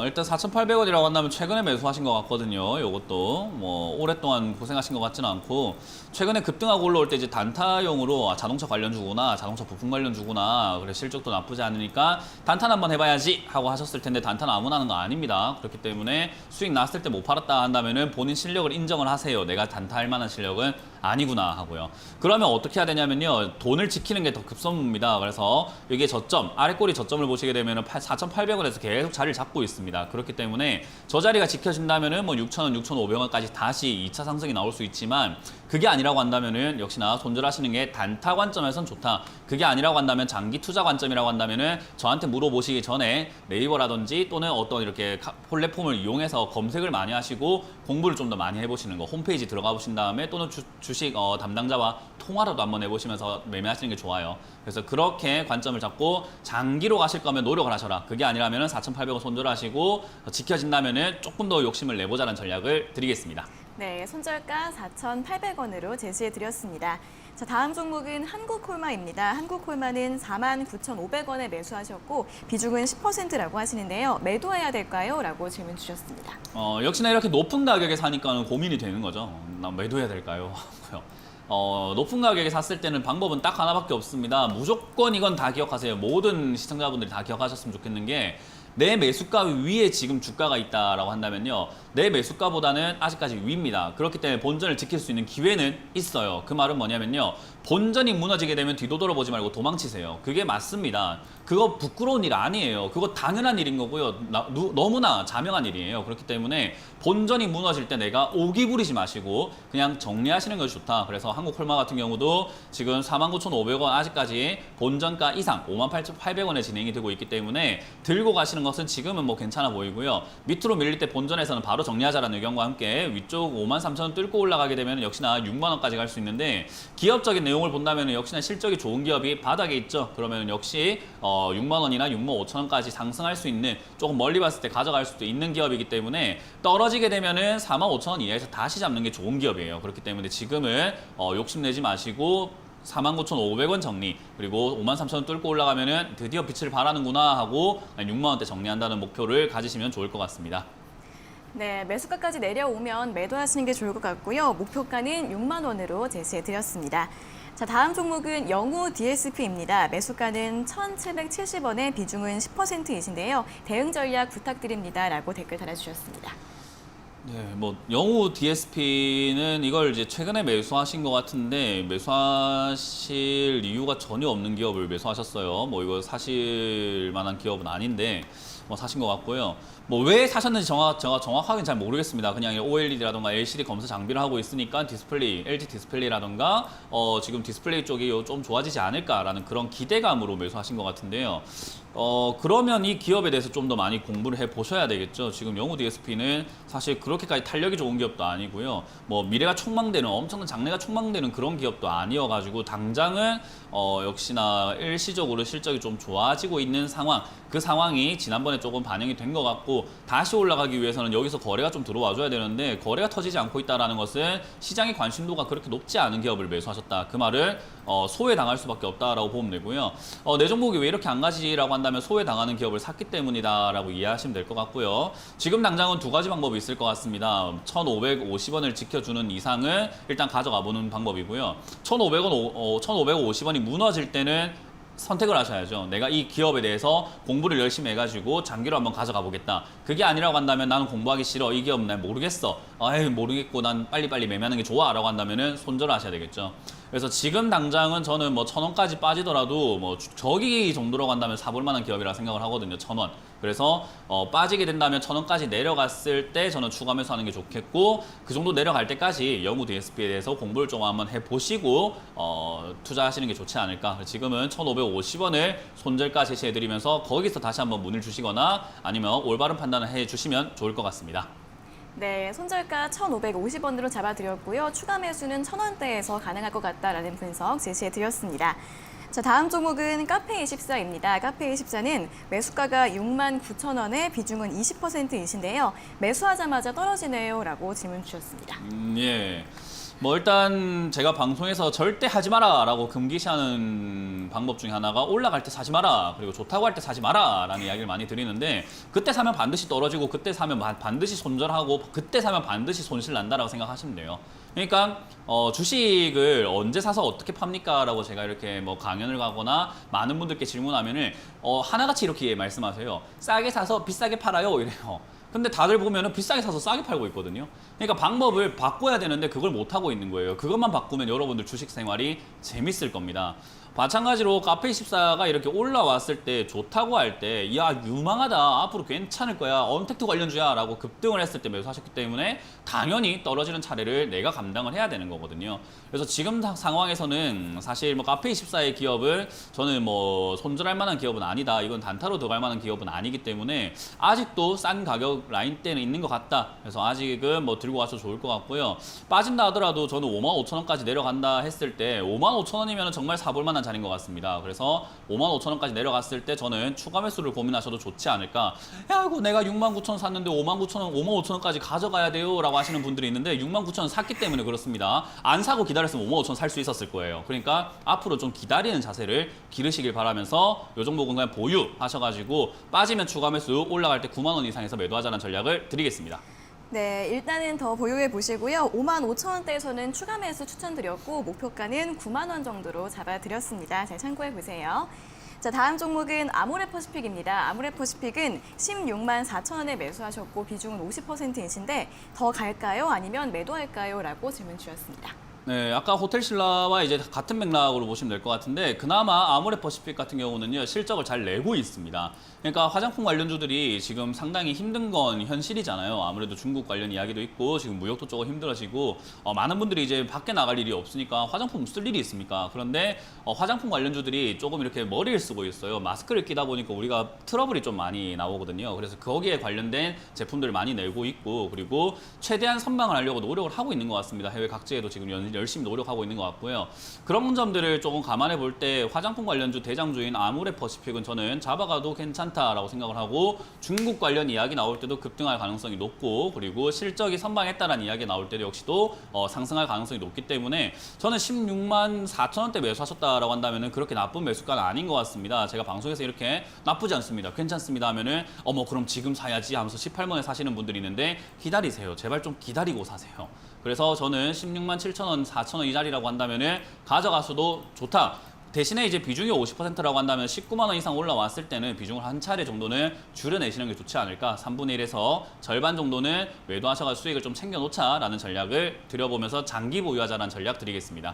일단 4,800원이라고 한다면 최근에 매수하신 것 같거든요. 이것도 뭐 오랫동안 고생하신 것 같지는 않고 최근에 급등하고 올라올 때 이제 단타용으로 자동차 관련주구나, 자동차 부품 관련주구나, 그래 실적도 나쁘지 않으니까 단타는 한번 해봐야지 하고 하셨을 텐데 단타는 아무나 하는 거 아닙니다. 그렇기 때문에 수익 났을 때 못 팔았다 한다면은 본인 실력을 인정을 하세요. 내가 단타할 만한 실력은 아니구나 하고요. 그러면 어떻게 해야 되냐면요. 돈을 지키는 게 더 급선무입니다. 그래서 여기에 저점, 아래 꼬리 저점을 보시게 되면은 4,800원에서 계속 자리를 잡고 있습니다. 그렇기 때문에 저 자리가 지켜진다면은 뭐 6,000원, 6,500원까지 다시 2차 상승이 나올 수 있지만 그게 아니라고 한다면은 역시나 손절하시는 게 단타 관점에선 좋다. 그게 아니라고 한다면 장기 투자 관점이라고 한다면은 저한테 물어보시기 전에 네이버라든지 또는 어떤 이렇게 플랫폼을 이용해서 검색을 많이 하시고 공부를 좀 더 많이 해보시는 거, 홈페이지 들어가 보신 다음에 또는 주식 담당자와 통화라도 한번 해보시면서 매매하시는 게 좋아요. 그래서 그렇게 관점을 잡고 장기로 가실 거면 노력을 하셔라. 그게 아니라면 4,800원 손절하시고 지켜진다면 조금 더 욕심을 내보자는 전략을 드리겠습니다. 네, 손절가 4,800원으로 제시해 드렸습니다. 자, 다음 종목은 한국콜마입니다. 한국콜마는 49,500원에 매수하셨고 비중은 10%라고 하시는데요. 매도해야 될까요? 라고 질문 주셨습니다. 역시나 이렇게 높은 가격에 사니까는 고민이 되는 거죠. 나 매도해야 될까요? 하고요. 높은 가격에 샀을 때는 방법은 딱 하나밖에 없습니다. 무조건 이건 다 기억하세요. 모든 시청자분들이 다 기억하셨으면 좋겠는 게 내 매수가 위에 지금 주가가 있다라고 한다면요. 내 매수가보다는 아직까지 위입니다. 그렇기 때문에 본전을 지킬 수 있는 기회는 있어요. 그 말은 뭐냐면요. 본전이 무너지게 되면 뒤도 돌아보지 말고 도망치세요. 그게 맞습니다. 그거 부끄러운 일 아니에요. 그거 당연한 일인 거고요. 너무나 자명한 일이에요. 그렇기 때문에 본전이 무너질 때 내가 오기 부리지 마시고 그냥 정리하시는 것이 좋다. 그래서 한국콜마 같은 경우도 지금 49,500원 아직까지 본전가 이상 58,800원에 진행이 되고 있기 때문에 들고 가시는 것은 지금은 뭐 괜찮아 보이고요. 밑으로 밀릴 때 본전에서는 바로 정리하자라는 의견과 함께 위쪽 53,000원 뚫고 올라가게 되면 역시나 6만 원까지 갈 수 있는데 기업적인 내용을 본다면 역시나 실적이 좋은 기업이 바닥에 있죠. 그러면 역시 6만 원이나 6만 5천 원까지 상승할 수 있는 조금 멀리 봤을 때 가져갈 수도 있는 기업이기 때문에 떨어지게 되면은 4만 5천 원 이하에서 다시 잡는 게 좋은 기업이에요. 그렇기 때문에 지금은 욕심내지 마시고 49,500원 정리 그리고 53,000원 뚫고 올라가면은 드디어 빛을 발하는구나 하고 6만 원대 정리한다는 목표를 가지시면 좋을 것 같습니다. 네, 매수가까지 내려오면 매도하시는 게 좋을 것 같고요. 목표가는 6만 원으로 제시해드렸습니다. 자, 다음 종목은 영우 DSP입니다. 매수가는 1,770원에 비중은 10%이신데요. 대응 전략 부탁드립니다. 라고 댓글 달아주셨습니다. 네, 뭐 영우 DSP는 이걸 이제 최근에 매수하신 것 같은데 매수하실 이유가 전혀 없는 기업을 매수하셨어요. 뭐 이거 사실 만한 기업은 아닌데 뭐 사신 것 같고요. 뭐 왜 사셨는지 제가 정확하게는 잘 모르겠습니다. 그냥 OLED라던가 LCD 검사 장비를 하고 있으니까 디스플레이, LG 디스플레이라던가 지금 디스플레이 쪽이 좀 좋아지지 않을까라는 그런 기대감으로 매수하신 것 같은데요. 그러면 이 기업에 대해서 좀 더 많이 공부를 해 보셔야 되겠죠. 지금 영우 DSP는 사실 그렇게까지 탄력이 좋은 기업도 아니고요. 뭐 미래가 촉망되는 엄청난 장래가 촉망되는 그런 기업도 아니어가지고 당장은 역시나 일시적으로 실적이 좀 좋아지고 있는 상황. 그 상황이 지난번에 조금 반영이 된 것 같고 다시 올라가기 위해서는 여기서 거래가 좀 들어와 줘야 되는데 거래가 터지지 않고 있다는 것은 시장의 관심도가 그렇게 높지 않은 기업을 매수하셨다. 그 말을 소외당할 수밖에 없다라고 보면 되고요. 내 종목이 왜 이렇게 안 가지라고 한다면 소외당하는 기업을 샀기 때문이다라고 이해하시면 될 것 같고요. 지금 당장은 두 가지 방법이 있을 것 같습니다. 1,550원을 지켜주는 이상은 일단 가져가 보는 방법이고요. 1,550원이 무너질 때는 선택을 하셔야죠. 내가 이 기업에 대해서 공부를 열심히 해가지고 장기로 한번 가져가 보겠다. 그게 아니라고 한다면 나는 공부하기 싫어. 이 기업 난 모르겠어. 모르겠고 난 빨리빨리 매매하는 게 좋아. 라고 한다면은 손절을 하셔야 되겠죠. 그래서 지금 당장은 저는 뭐 1,000원까지 빠지더라도 뭐 저기 정도라고 한다면 사볼 만한 기업이라 생각을 하거든요. 1,000원. 그래서 빠지게 된다면 1,000원까지 내려갔을 때 저는 추가 매수하는 게 좋겠고 그 정도 내려갈 때까지 영우 DSP에 대해서 공부를 좀 한번 해보시고 투자하시는 게 좋지 않을까. 지금은 1,550원을 손절가 제시해드리면서 거기서 다시 한번 문을 주시거나 아니면 올바른 판단을 해주시면 좋을 것 같습니다. 네, 손절가 1,550원으로 잡아드렸고요. 추가 매수는 1,000원대에서 가능할 것 같다라는 분석 제시해드렸습니다. 자, 다음 종목은 카페24입니다. 카페24는 매수가가 69,000원에 비중은 20%이신데요. 매수하자마자 떨어지네요. 라고 질문 주셨습니다. 예. 뭐 일단 제가 방송에서 절대 하지 마라 라고 금기시하는 방법 중에 하나가 올라갈 때 사지 마라 그리고 좋다고 할 때 사지 마라 라는 이야기를 많이 드리는데 그때 사면 반드시 떨어지고 그때 사면 반드시 손절하고 그때 사면 반드시 손실 난다라고 생각하시면 돼요. 그러니까 주식을 언제 사서 어떻게 팝니까? 라고 제가 이렇게 뭐 강연을 가거나 많은 분들께 질문하면은 하나같이 이렇게 말씀하세요. 싸게 사서 비싸게 팔아요 이래요. 근데 다들 보면은 비싸게 사서 싸게 팔고 있거든요. 그러니까 방법을 바꿔야 되는데 그걸 못 하고 있는 거예요. 그것만 바꾸면 여러분들 주식 생활이 재밌을 겁니다. 마찬가지로 카페24가 이렇게 올라왔을 때 좋다고 할 때 야 유망하다 앞으로 괜찮을 거야 언택트 관련주야 라고 급등을 했을 때 매수하셨기 때문에 당연히 떨어지는 차례를 내가 감당을 해야 되는 거거든요. 그래서 지금 상황에서는 사실 뭐 카페24의 기업을 저는 뭐 손절할 만한 기업은 아니다. 이건 단타로 들어갈 만한 기업은 아니기 때문에 아직도 싼 가격 라인대는 있는 것 같다. 그래서 아직은 뭐 들고 가서 좋을 것 같고요. 빠진다 하더라도 저는 55,000원까지 내려간다 했을 때 55,000원이면 정말 사볼 만한 자리인 것 같습니다. 그래서 55,000원까지 내려갔을 때 저는 추가 매수를 고민하셔도 좋지 않을까. 야, 이거 내가 69,000원 샀는데 59,000원, 55,000원까지 가져가야 돼요 라고 하시는 분들이 있는데 69,000원 샀기 때문에 그렇습니다. 안 사고 기다렸으면 55,000원 살 수 있었을 거예요. 그러니까 앞으로 좀 기다리는 자세를 기르시길 바라면서 요 종목은 그냥 보유하셔가지고 빠지면 추가 매수, 올라갈 때 9만 원 이상에서 매도하자는 전략을 드리겠습니다. 네, 일단은 더 보유해 보시고요. 55,000원대에서는 추가 매수 추천드렸고 목표가는 9만 원 정도로 잡아드렸습니다. 잘 참고해 보세요. 자, 다음 종목은 아모레퍼시픽입니다. 아모레퍼시픽은 16만 4천 원에 매수하셨고 비중은 50%이신데 더 갈까요? 아니면 매도할까요? 라고 질문 주셨습니다. 네, 아까 호텔신라와 이제 같은 맥락으로 보시면 될 것 같은데 그나마 아모레퍼시픽 같은 경우는요 실적을 잘 내고 있습니다. 그러니까 화장품 관련주들이 지금 상당히 힘든 건 현실이잖아요. 아무래도 중국 관련 이야기도 있고 지금 무역도 조금 힘들어지고 많은 분들이 이제 밖에 나갈 일이 없으니까 화장품 쓸 일이 있습니까? 그런데 화장품 관련주들이 조금 이렇게 머리를 쓰고 있어요. 마스크를 끼다 보니까 우리가 트러블이 좀 많이 나오거든요. 그래서 거기에 관련된 제품들을 많이 내고 있고 그리고 최대한 선방을 하려고 노력을 하고 있는 것 같습니다. 해외 각지에도 지금 열심히 노력하고 있는 것 같고요. 그런 점들을 조금 감안해 볼 때 화장품 관련주 대장주인 아모레퍼시픽은 저는 잡아가도 괜찮다라고 생각을 하고 중국 관련 이야기 나올 때도 급등할 가능성이 높고 그리고 실적이 선방했다라는 이야기 나올 때도 역시도 상승할 가능성이 높기 때문에 저는 16만 4천 원대 매수하셨다라고 한다면 그렇게 나쁜 매수가는 아닌 것 같습니다. 제가 방송에서 이렇게 나쁘지 않습니다. 괜찮습니다 하면은 그럼 지금 사야지 하면서 18만 원에 사시는 분들이 있는데 기다리세요. 제발 좀 기다리고 사세요. 그래서 저는 16만 7천 원, 4천 원 이 자리라고 한다면은 가져가서도 좋다. 대신에 이제 비중이 50%라고 한다면 19만 원 이상 올라왔을 때는 비중을 한 차례 정도는 줄여내시는 게 좋지 않을까. 3분의 1에서 절반 정도는 매도하셔서 수익을 좀 챙겨놓자라는 전략을 드려보면서 장기 보유하자라는 전략 드리겠습니다.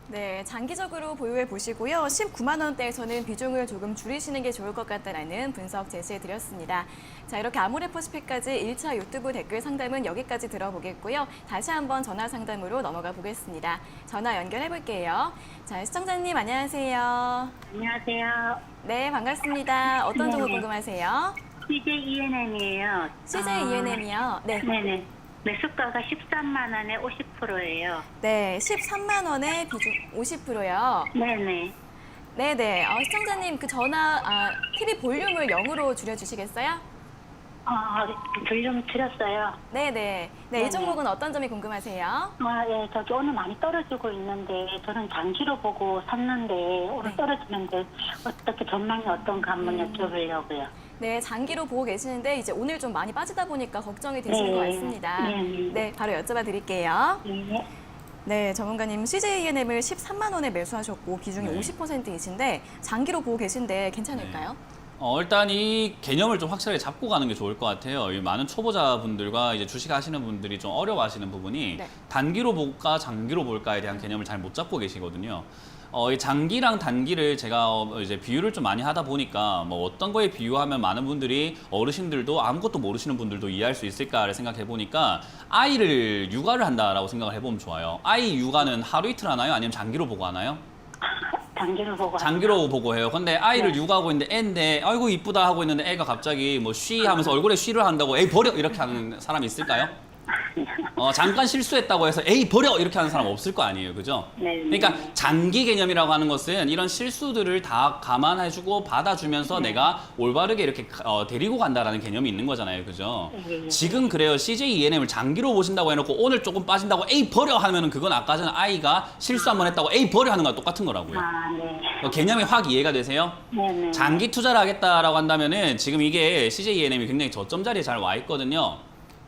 네, 장기적으로 보유해 보시고요. 19만 원대에서는 비중을 조금 줄이시는 게 좋을 것 같다라는 분석 제시해 드렸습니다. 자, 이렇게 아모레퍼시픽까지 1차 유튜브 댓글 상담은 여기까지 들어보겠고요. 다시 한번 전화 상담으로 넘어가 보겠습니다. 전화 연결해 볼게요. 자, 시청자님 안녕하세요. 안녕하세요. 네, 반갑습니다. 어떤 종목 네. 궁금하세요? CJ ENM이에요. CJ ENM이요. 네. 네네. 매수가가 13만 원에 50%예요. 네, 13만 원에 비중 50%요. 네네. 네네. 시청자님 그 TV 볼륨을 0으로 줄여주시겠어요? 볼륨 줄였어요. 네네. 네, 네네. 이 종목은 어떤 점이 궁금하세요? 예, 저기 오늘 많이 떨어지고 있는데 저는 장기로 보고 샀는데 오늘 네. 떨어지는데 어떻게 전망이 어떤가 한번 여쭤보려고요. 네, 장기로 보고 계시는데 이제 오늘 좀 많이 빠지다 보니까 걱정이 되시는 네. 것 같습니다. 네. 네, 바로 여쭤봐 드릴게요. 네. 네, 전문가님 CJENM을 13만 원에 매수하셨고 비중이 네. 50%이신데 장기로 보고 계신데 괜찮을까요? 일단 이 개념을 좀 확실하게 잡고 가는 게 좋을 것 같아요. 이 많은 초보자분들과 이제 주식 하시는 분들이 좀 어려워하시는 부분이 네. 단기로 볼까 장기로 볼까에 대한 개념을 잘 못 잡고 계시거든요. 이 장기랑 단기를 제가 이제 비유를 좀 많이 하다 보니까 뭐 어떤 거에 비유하면 많은 분들이 어르신들도 아무것도 모르시는 분들도 이해할 수 있을까를 생각해 보니까 아이를 육아를 한다라고 생각을 해보면 좋아요. 아이 육아는 하루 이틀 하나요? 아니면 장기로 보고 하나요? 장기로 보고. 장기로 보고 해요. 근데 아이를 네. 육아하고 있는데 애인데 아이고 이쁘다 하고 있는데 애가 갑자기 뭐 쉬 하면서 얼굴에 쉬를 한다고 에이 버려 이렇게 하는 사람이 있을까요? 잠깐 실수했다고 해서 에이 버려 이렇게 하는 사람 없을 거 아니에요, 그죠? 네. 그러니까 장기 개념이라고 하는 것은 이런 실수들을 다 감안해주고 받아주면서 내가 올바르게 이렇게 데리고 간다라는 개념이 있는 거잖아요, 그죠? 네. 지금 그래요. CJ ENM을 장기로 보신다고 해놓고 오늘 조금 빠진다고 에이 버려 하면은 그건 아까 전에 아이가 실수 한 번 했다고 에이 버려 하는 거랑 똑같은 거라고요. 네. 개념이 확 이해가 되세요? 네네. 장기 투자를 하겠다라고 한다면은 지금 이게 CJ ENM이 굉장히 저점 자리에 잘 와 있거든요.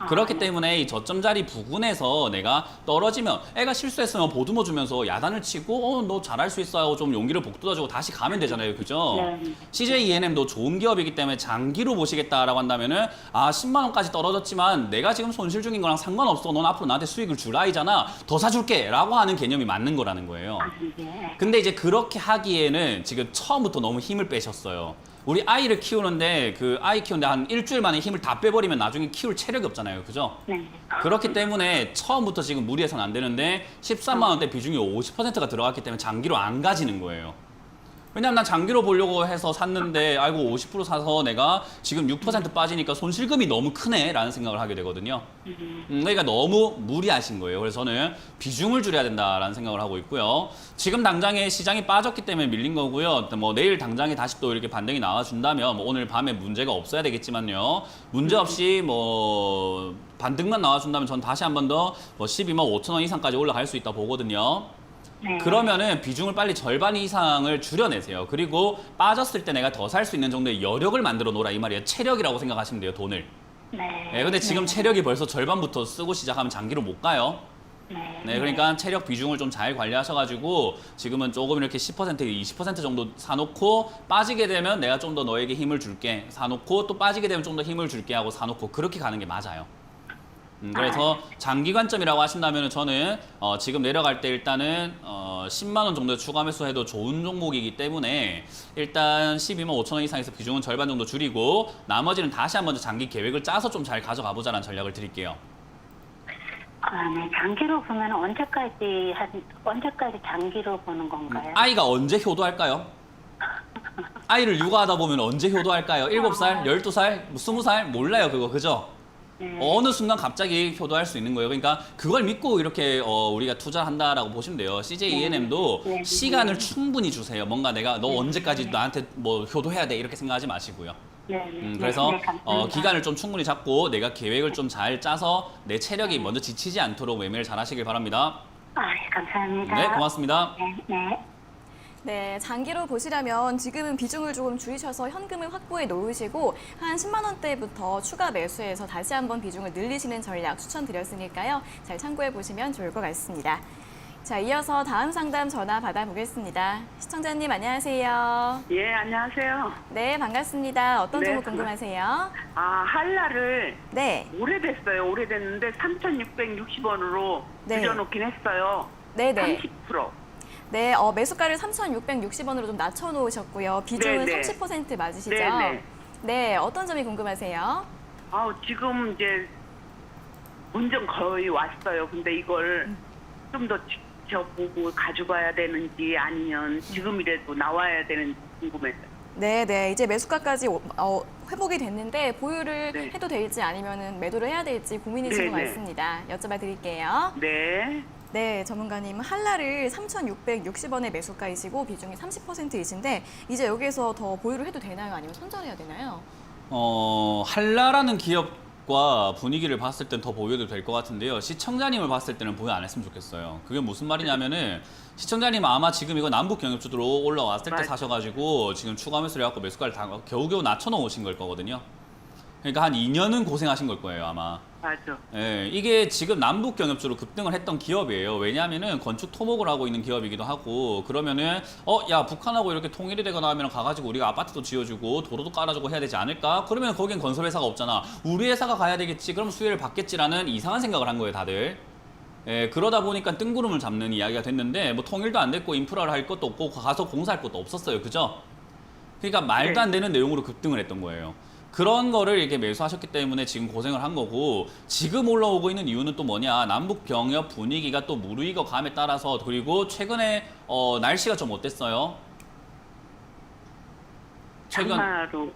그렇기 때문에 이 저점 자리 부근에서 내가 떨어지면 애가 실수했으면 보듬어 주면서 야단을 치고 너 잘할 수 있어 하고 좀 용기를 북돋아주고 다시 가면 되잖아요, 그죠? 네. CJ ENM도 좋은 기업이기 때문에 장기로 보시겠다라고 한다면은 10만 원까지 떨어졌지만 내가 지금 손실 중인 거랑 상관없어. 넌 앞으로 나한테 수익을 줄 아이잖아. 더 사줄게라고 하는 개념이 맞는 거라는 거예요. 네. 근데 이제 그렇게 하기에는 지금 처음부터 너무 힘을 빼셨어요. 우리 아이를 키우는데 그 아이 키우는데 한 일주일 만에 힘을 다 빼버리면 나중에 키울 체력이 없잖아요, 그죠? 네. 그렇기 때문에 처음부터 지금 무리해서는 안 되는데 13만 원대 비중이 50%가 들어갔기 때문에 장기로 안 가지는 거예요. 왜냐면 난 장기로 보려고 해서 샀는데 아이고 50% 사서 내가 지금 6% 빠지니까 손실금이 너무 크네 라는 생각을 하게 되거든요. 그러니까 너무 무리하신 거예요. 그래서 저는 비중을 줄여야 된다라는 생각을 하고 있고요. 지금 당장에 시장이 빠졌기 때문에 밀린 거고요. 뭐 내일 당장에 다시 또 이렇게 반등이 나와준다면 뭐 오늘 밤에 문제가 없어야 되겠지만요. 문제 없이 뭐 반등만 나와준다면 전 다시 한 번 더 뭐 12만 5천 원 이상까지 올라갈 수 있다 보거든요. 네. 그러면은 비중을 빨리 절반 이상을 줄여내세요. 그리고 빠졌을 때 내가 더 살 수 있는 정도의 여력을 만들어 놓으라 이 말이에요. 체력이라고 생각하시면 돼요, 돈을. 네. 근데 지금 체력이 벌써 절반부터 쓰고 시작하면 장기로 못 가요. 네, 그러니까 체력 비중을 좀 잘 관리하셔가지고 지금은 조금 이렇게 10%, 20% 정도 사놓고 빠지게 되면 내가 좀 더 너에게 힘을 줄게 사놓고 또 빠지게 되면 좀 더 힘을 줄게 하고 사놓고 그렇게 가는 게 맞아요. 그래서 장기 관점이라고 하신다면 저는 지금 내려갈 때 일단은 10만 원 정도 추가 매수해도 좋은 종목이기 때문에 일단 12만 5천 원 이상에서 비중은 절반 정도 줄이고 나머지는 다시 한번 장기 계획을 짜서 좀 잘 가져가 보자라는 전략을 드릴게요. 네. 장기로 보면 언제까지 장기로 보는 건가요? 아이가 언제 효도할까요? 아이를 육아하다 보면 언제 효도할까요? 7살, 12살, 20살? 몰라요, 그거. 그죠? 어느 순간 갑자기 효도할 수 있는 거예요. 그러니까 그걸 믿고 이렇게 우리가 투자한다라고 보시면 돼요. CJ ENM도 시간을 충분히 주세요. 뭔가 내가 너 언제까지 나한테 뭐 효도해야 돼 이렇게 생각하지 마시고요. 그래서 기간을 좀 충분히 잡고 내가 계획을 좀 잘 짜서 내 체력이 먼저 지치지 않도록 매매를 잘 하시길 바랍니다. 감사합니다. 네, 고맙습니다. 네. 네, 장기로 보시려면 지금은 비중을 조금 줄이셔서 현금을 확보해 놓으시고 한 10만 원대부터 추가 매수해서 다시 한번 비중을 늘리시는 전략 추천드렸으니까요. 잘 참고해 보시면 좋을 것 같습니다. 자, 이어서 다음 상담 전화 받아보겠습니다. 시청자님 안녕하세요. 예, 안녕하세요. 네, 반갑습니다. 어떤 네, 종목 궁금하세요? 한라를 네, 오래됐는데 3,660원으로 네. 줄여놓긴 했어요. 네네. 30%. 네, 매수가를 3,660원으로 좀 낮춰놓으셨고요. 비중은 네네. 30% 맞으시죠? 네네. 네, 어떤 점이 궁금하세요? 지금 이제 본전 거의 왔어요. 근데 이걸 좀 더 지켜보고 가져가야 되는지 아니면 지금이라도 나와야 되는지 궁금해요. 네, 이제 매수가까지 회복이 됐는데 보유를 네. 해도 될지 아니면 매도를 해야 될지 고민이신 것 네네. 같습니다. 여쭤봐 드릴게요. 네. 네, 전문가님 한라를 3,660원의 매수가이시고 비중이 30%이신데 이제 여기에서 더 보유를 해도 되나요? 아니면 손절해야 되나요? 한라라는 기업과 분위기를 봤을 땐 더 보유해도 될 것 같은데요. 시청자님을 봤을 때는 보유 안 했으면 좋겠어요. 그게 무슨 말이냐면은 시청자님 아마 지금 이거 남북 경협주로 올라왔을 때 맞- 사셔가지고 지금 추가 매수를 해갖고 매수가를 다 겨우겨우 낮춰놓으신 걸 거거든요. 그러니까 한 2년은 고생하신 걸 거예요, 아마. 맞아. 예, 이게 지금 남북 경협주로 급등을 했던 기업이에요. 왜냐하면은 건축 토목을 하고 있는 기업이기도 하고 그러면은 야 북한하고 이렇게 통일이 되거나 하면 가가지고 우리가 아파트도 지어주고 도로도 깔아주고 해야 되지 않을까? 그러면 거긴 건설 회사가 없잖아. 우리 회사가 가야 되겠지. 그럼 수혜를 받겠지라는 이상한 생각을 한 거예요, 다들. 예, 그러다 보니까 뜬구름을 잡는 이야기가 됐는데 뭐 통일도 안 됐고 인프라를 할 것도 없고 가서 공사할 것도 없었어요, 그죠? 그러니까 말도 안 되는 내용으로 급등을 했던 거예요. 그런 거를 이렇게 매수하셨기 때문에 지금 고생을 한 거고 지금 올라오고 있는 이유는 또 뭐냐 남북 경협 분위기가 또 무르익어 감에 따라서 그리고 최근에 날씨가 좀 어땠어요? 장마로.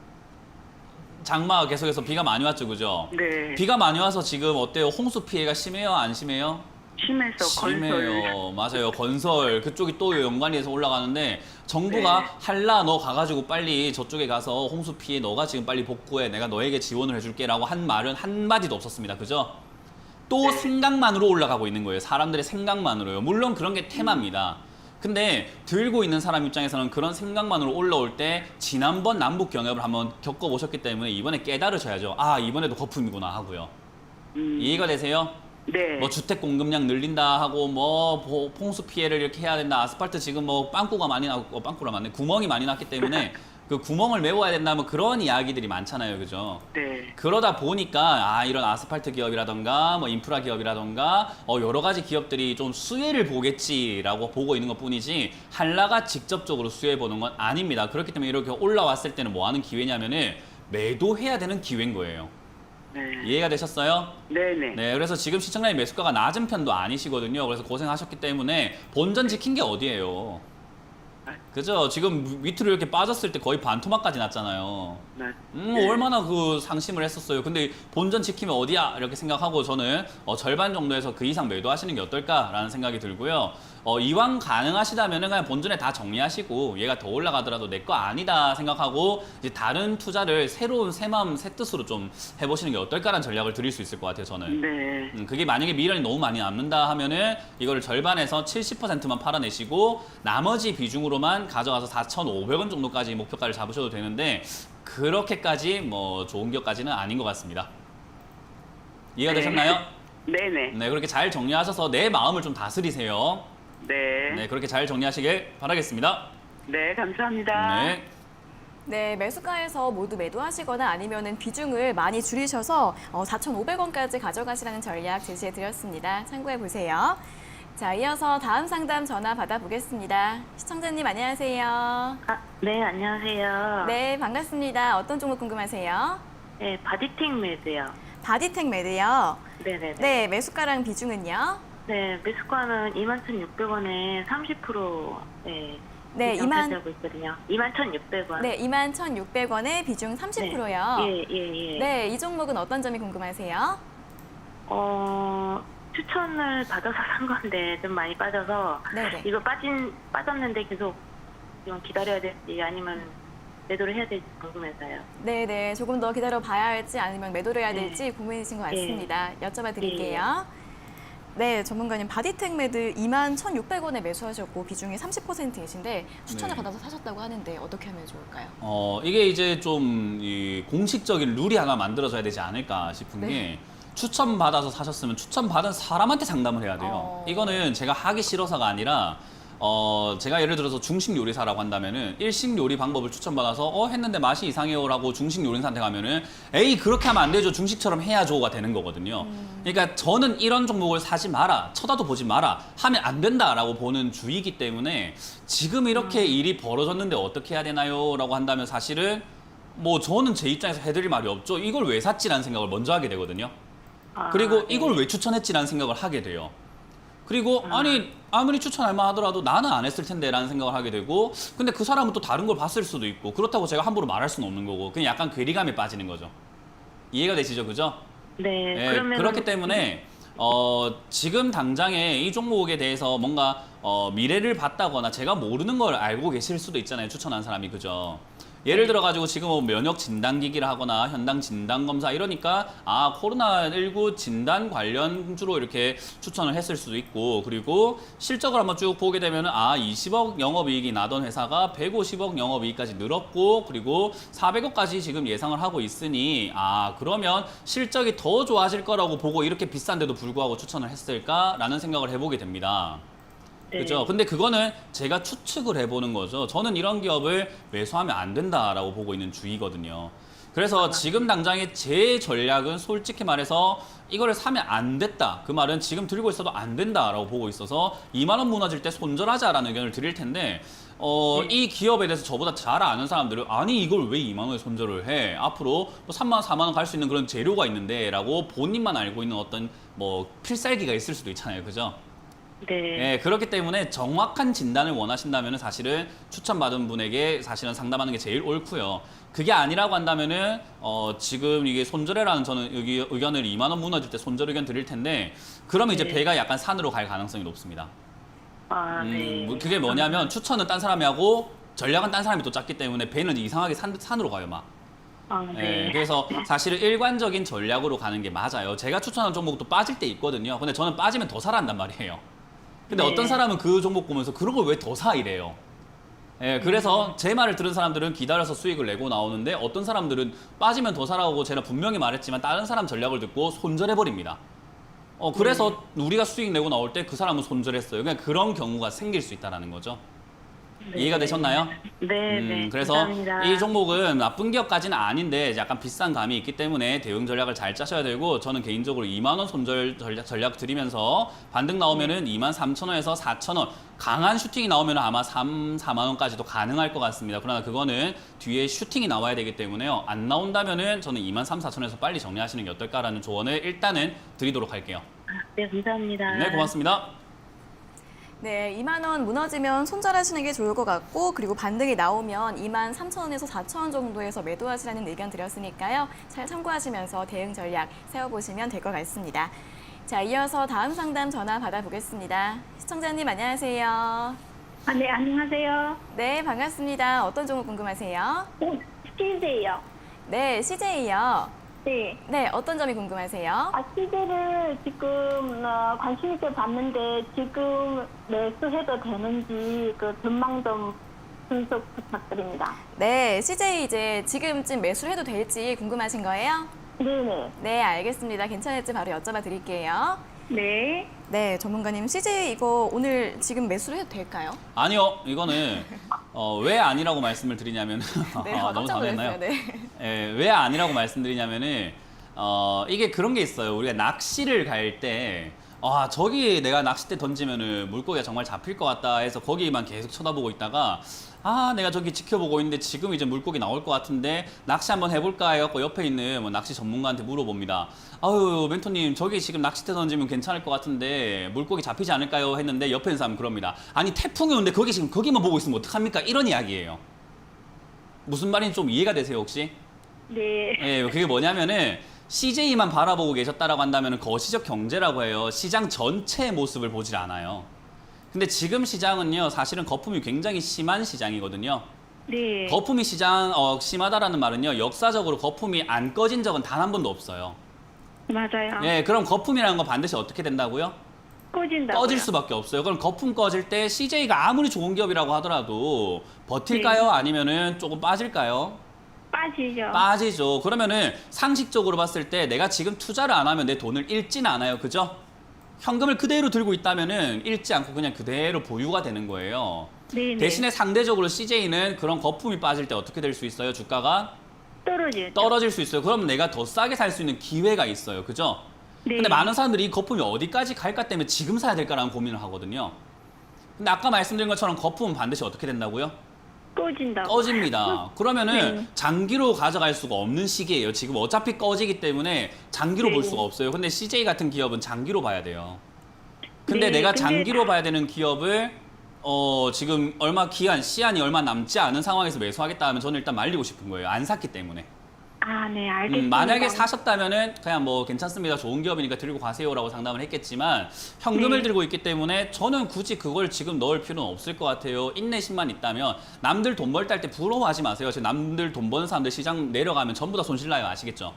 장마가 계속해서 비가 많이 왔죠, 그죠? 네. 비가 많이 와서 지금 어때요? 홍수 피해가 심해요, 안 심해요? 심해서 건설. 심해요. 맞아요. 건설 그쪽이 또 연관이 돼서 올라가는데 정부가 한라 너 가가지고 빨리 저쪽에 가서 홍수 피해 너가 지금 빨리 복구해 내가 너에게 지원을 해줄게라고 한 말은 한마디도 없었습니다. 그죠? 또 생각만으로 올라가고 있는 거예요. 사람들의 생각만으로요. 물론 그런 게 테마입니다. 근데 들고 있는 사람 입장에서는 그런 생각만으로 올라올 때 지난번 남북 경협을 한번 겪어보셨기 때문에 이번에 깨달으셔야죠. 아 이번에도 거품이구나 하고요. 이해가 되세요? 네. 뭐 주택 공급량 늘린다 하고 뭐 홍수 피해를 이렇게 해야 된다. 아스팔트 지금 뭐 빵꾸가 많이 나고 빵꾸가 많네. 구멍이 많이 났기 때문에 그 구멍을 메워야 된다 뭐 그런 이야기들이 많잖아요. 그죠? 네. 그러다 보니까 이런 아스팔트 기업이라던가 뭐 인프라 기업이라던가 여러 가지 기업들이 좀 수혜를 보겠지라고 보고 있는 것뿐이지 한라가 직접적으로 수혜 보는 건 아닙니다. 그렇기 때문에 이렇게 올라왔을 때는 뭐 하는 기회냐면은 매도해야 되는 기회인 거예요. 네. 이해가 되셨어요? 네네. 네, 그래서 지금 시청자님 매수가가 낮은 편도 아니시거든요. 그래서 고생하셨기 때문에 본전 지킨 게 어디예요? 그죠? 지금 밑으로 이렇게 빠졌을 때 거의 반토막까지 났잖아요. 네. 얼마나 그 상심을 했었어요. 근데 본전 지키면 어디야? 이렇게 생각하고 저는 절반 정도에서 그 이상 매도하시는 게 어떨까라는 생각이 들고요. 이왕 가능하시다면 그냥 본전에 다 정리하시고 얘가 더 올라가더라도 내 거 아니다 생각하고 이제 다른 투자를 새로운 새 마음 새 뜻으로 좀 해보시는 게 어떨까라는 전략을 드릴 수 있을 것 같아요. 저는. 네. 그게 만약에 미련이 너무 많이 남는다 하면은 이거를 절반에서 70%만 팔아내시고 나머지 비중으로만 가져가서 4,500원 정도까지 목표가를 잡으셔도 되는데 그렇게까지 뭐 좋은 기업까지는 아닌 것 같습니다. 이해가 네. 되셨나요? 네네. 네, 그렇게 잘 정리하셔서 내 마음을 좀 다스리세요. 네. 네, 그렇게 잘 정리하시길 바라겠습니다. 네, 감사합니다. 네. 네, 매수가에서 모두 매도하시거나 아니면은 비중을 많이 줄이셔서 4,500원까지 가져가시라는 전략 제시해 드렸습니다. 참고해 보세요. 자, 이어서 다음 상담 전화 받아보겠습니다. 시청자님 안녕하세요. 네, 안녕하세요. 네, 반갑습니다. 어떤 종목 궁금하세요? 네, 바디텍 매드요. 바디텍 매드요. 네네네. 네, 매수가랑 비중은요? 네, 매수가는 21,600원에 30% 네, 하고 있거든요. 21,600원. 네, 21,600원에 비중 30%요. 예. 네, 이 종목은 어떤 점이 궁금하세요? 추천을 받아서 산 건데 좀 많이 빠져서 네네. 이거 빠졌는데 계속 좀 기다려야 될지 아니면 매도를 해야 될지 궁금해서요. 네네, 조금 더 기다려 봐야 할지 아니면 매도를 해야 될지 고민이신 것 같습니다. 여쭤봐 드릴게요. 네, 전문가님 바디텍 매드 21,600원에 매수하셨고 비중이 30%이신데 추천을 네. 받아서 사셨다고 하는데 어떻게 하면 좋을까요? 이게 이제 좀 이 공식적인 룰이 하나 만들어져야 되지 않을까 싶은 네. 게 추천받아서 사셨으면 추천받은 사람한테 상담을 해야 돼요. 어. 이거는 제가 하기 싫어서가 아니라 제가 예를 들어서 중식 요리사라고 한다면은 일식 요리 방법을 추천받아서 했는데 맛이 이상해요라고 중식 요리사한테 가면은 에이 그렇게 하면 안 되죠 중식처럼 해야죠가 되는 거거든요. 그러니까 저는 이런 종목을 사지 마라 쳐다도 보지 마라 하면 안 된다라고 보는 주의이기 때문에 지금 이렇게 일이 벌어졌는데 어떻게 해야 되나요라고 한다면 사실은 뭐 저는 제 입장에서 해드릴 말이 없죠. 이걸 왜 샀지라는 생각을 먼저 하게 되거든요. 그리고 이걸 왜 추천했지라는 생각을 하게 돼요. 그리고 아니 아무리 추천할 만하더라도 나는 안 했을 텐데 라는 생각을 하게 되고 근데 그 사람은 또 다른 걸 봤을 수도 있고 그렇다고 제가 함부로 말할 수는 없는 거고 그냥 약간 괴리감에 빠지는 거죠. 이해가 되시죠? 그죠? 네, 예, 그러면 그렇기 때문에 지금 당장에 이 종목에 대해서 뭔가 미래를 봤다거나 제가 모르는 걸 알고 계실 수도 있잖아요. 추천한 사람이. 그죠? 예를 들어가지고 지금 뭐 면역 진단기기를 하거나 현당 진단검사 이러니까 코로나19 진단 관련주로 이렇게 추천을 했을 수도 있고 그리고 실적을 한번 쭉 보게 되면 20억 영업이익이 나던 회사가 150억 영업이익까지 늘었고 그리고 400억까지 지금 예상을 하고 있으니 그러면 실적이 더 좋아질 거라고 보고 이렇게 비싼데도 불구하고 추천을 했을까라는 생각을 해보게 됩니다. 그렇죠. 근데 그거는 제가 추측을 해보는 거죠. 저는 이런 기업을 매수하면 안 된다라고 보고 있는 주의거든요. 그래서 지금 당장의 제 전략은 솔직히 말해서 이거를 사면 안 됐다. 그 말은 지금 들고 있어도 안 된다라고 보고 있어서 2만 원 무너질 때 손절하자라는 의견을 드릴 텐데 이 기업에 대해서 저보다 잘 아는 사람들은 아니 이걸 왜 2만 원에 손절을 해? 앞으로 뭐 3만 원, 4만 원 갈 수 있는 그런 재료가 있는데 라고 본인만 알고 있는 어떤 뭐 필살기가 있을 수도 있잖아요. 그죠? 네. 그렇기 때문에 정확한 진단을 원하신다면 사실은 추천받은 분에게 사실은 상담하는 게 제일 옳고요. 그게 아니라고 한다면은 지금 이게 손절해라는 저는 의견을 2만 원 무너질 때 손절 의견 드릴 텐데 그러면 이제 배가 약간 산으로 갈 가능성이 높습니다. 네. 그게 뭐냐면 추천은 딴 사람이 하고 전략은 딴 사람이 또 짰기 때문에 배는 이상하게 산으로 가요 막. 네. 그래서 사실은 일관적인 전략으로 가는 게 맞아요. 제가 추천한 종목도 빠질 때 있거든요. 근데 저는 빠지면 더 사란단 말이에요. 근데 어떤 사람은 그 종목 보면서 그런 걸 왜 더 사 이래요. 그래서 제 말을 들은 사람들은 기다려서 수익을 내고 나오는데 어떤 사람들은 빠지면 더 사라고 제가 분명히 말했지만 다른 사람 전략을 듣고 손절해버립니다. 그래서 우리가 수익 내고 나올 때 그 사람은 손절했어요. 그냥 그런 경우가 생길 수 있다는 거죠. 이해가 되셨나요? 네. 그래서 감사합니다. 이 종목은 나쁜 기업까지는 아닌데 약간 비싼 감이 있기 때문에 대응 전략을 잘 짜셔야 되고 저는 개인적으로 2만 원 손절 전략 드리면서 반등 나오면은 23,000원에서 4,000원 강한 슈팅이 나오면 아마 4만 원까지도 가능할 것 같습니다. 그러나 그거는 뒤에 슈팅이 나와야 되기 때문에요. 안 나온다면은 저는 23,000원에서 빨리 정리하시는 게 어떨까라는 조언을 일단은 드리도록 할게요. 네, 감사합니다. 네, 고맙습니다. 네, 2만 원 무너지면 손절하시는 게 좋을 것 같고 그리고 반등이 나오면 23,000원에서 4,000원 정도에서 매도하시라는 의견 드렸으니까요. 잘 참고하시면서 대응 전략 세워보시면 될 것 같습니다. 자, 이어서 다음 상담 전화 받아보겠습니다. 시청자님 안녕하세요. 네, 안녕하세요. 네, 반갑습니다. 어떤 종목 궁금하세요? CJ요. 네, CJ요. 네. 네, 어떤 점이 궁금하세요? CJ를 지금 관심 있게 봤는데 지금 매수해도 되는지 그 전망 좀 분석 부탁드립니다. 네, CJ 이제 지금쯤 매수를 해도 될지 궁금하신 거예요? 네네. 네, 알겠습니다. 괜찮을지 바로 여쭤봐 드릴게요. 네. 네, 전문가님, CJ 이거 오늘 지금 매수를 해도 될까요? 아니요, 이거는 왜 아니라고 말씀을 드리냐면 네, 너무 깜짝 당했나요? 놀랐어요. 네. 예, 왜 아니라고 말씀드리냐면은 이게 그런 게 있어요. 우리가 낚시를 갈 때 저기 내가 낚싯대 던지면은 물고기가 정말 잡힐 것 같다 해서 거기만 계속 쳐다보고 있다가 내가 저기 지켜보고 있는데 지금 이제 물고기 나올 것 같은데 낚시 한번 해볼까 해갖고 옆에 있는 뭐 낚시 전문가한테 물어봅니다. 아유, 멘토님 저기 지금 낚싯대 던지면 괜찮을 것 같은데 물고기 잡히지 않을까요? 했는데 옆에 있는 사람 그럽니다. 아니 태풍이 오는데 거기 지금 거기만 보고 있으면 어떡합니까? 이런 이야기예요. 무슨 말인지 좀 이해가 되세요 혹시? 네. 예, 그게 뭐냐면은 CJ만 바라보고 계셨다라고 한다면 거시적 경제라고 해요. 시장 전체의 모습을 보질 않아요. 근데 지금 시장은요, 사실은 거품이 굉장히 심한 시장이거든요. 네. 거품이 심하다라는 말은요, 역사적으로 거품이 안 꺼진 적은 단 한 번도 없어요. 맞아요. 예, 그럼 거품이라는 건 반드시 어떻게 된다고요? 꺼진다고요. 꺼질 수밖에 없어요. 그럼 거품 꺼질 때 CJ가 아무리 좋은 기업이라고 하더라도 버틸까요? 네. 아니면은 조금 빠질까요? 빠지죠. 빠지죠. 그러면은 상식적으로 봤을 때 내가 지금 투자를 안 하면 내 돈을 잃지는 않아요. 그죠? 현금을 그대로 들고 있다면은 잃지 않고 그냥 그대로 보유가 되는 거예요. 네네. 대신에 상대적으로 CJ는 그런 거품이 빠질 때 어떻게 될 수 있어요? 주가가 떨어지죠. 떨어질 수 있어요. 그러면 내가 더 싸게 살 수 있는 기회가 있어요. 그죠? 네. 근데 많은 사람들이 이 거품이 어디까지 갈까 때문에 지금 사야 될까라는 고민을 하거든요. 근데 아까 말씀드린 것처럼 거품은 반드시 어떻게 된다고요? 꺼진다고. 꺼집니다. 그러면은 네. 장기로 가져갈 수가 없는 시기예요. 지금 어차피 꺼지기 때문에 장기로 네. 볼 수가 없어요. 근데 CJ 같은 기업은 장기로 봐야 돼요. 근데 네, 내가 근데 장기로 봐야 되는 기업을 지금 시한이 얼마 남지 않은 상황에서 매수하겠다 하면 저는 일단 말리고 싶은 거예요. 안 샀기 때문에. 아, 네, 알겠습니다. 만약에 사셨다면은 그냥 뭐 괜찮습니다. 좋은 기업이니까 들고 가세요라고 상담을 했겠지만 현금을 네. 들고 있기 때문에 저는 굳이 그걸 지금 넣을 필요는 없을 것 같아요. 인내심만 있다면 남들 돈 벌 때 부러워하지 마세요. 지금 남들 돈 버는 사람들 시장 내려가면 전부 다 손실 나요. 아시겠죠?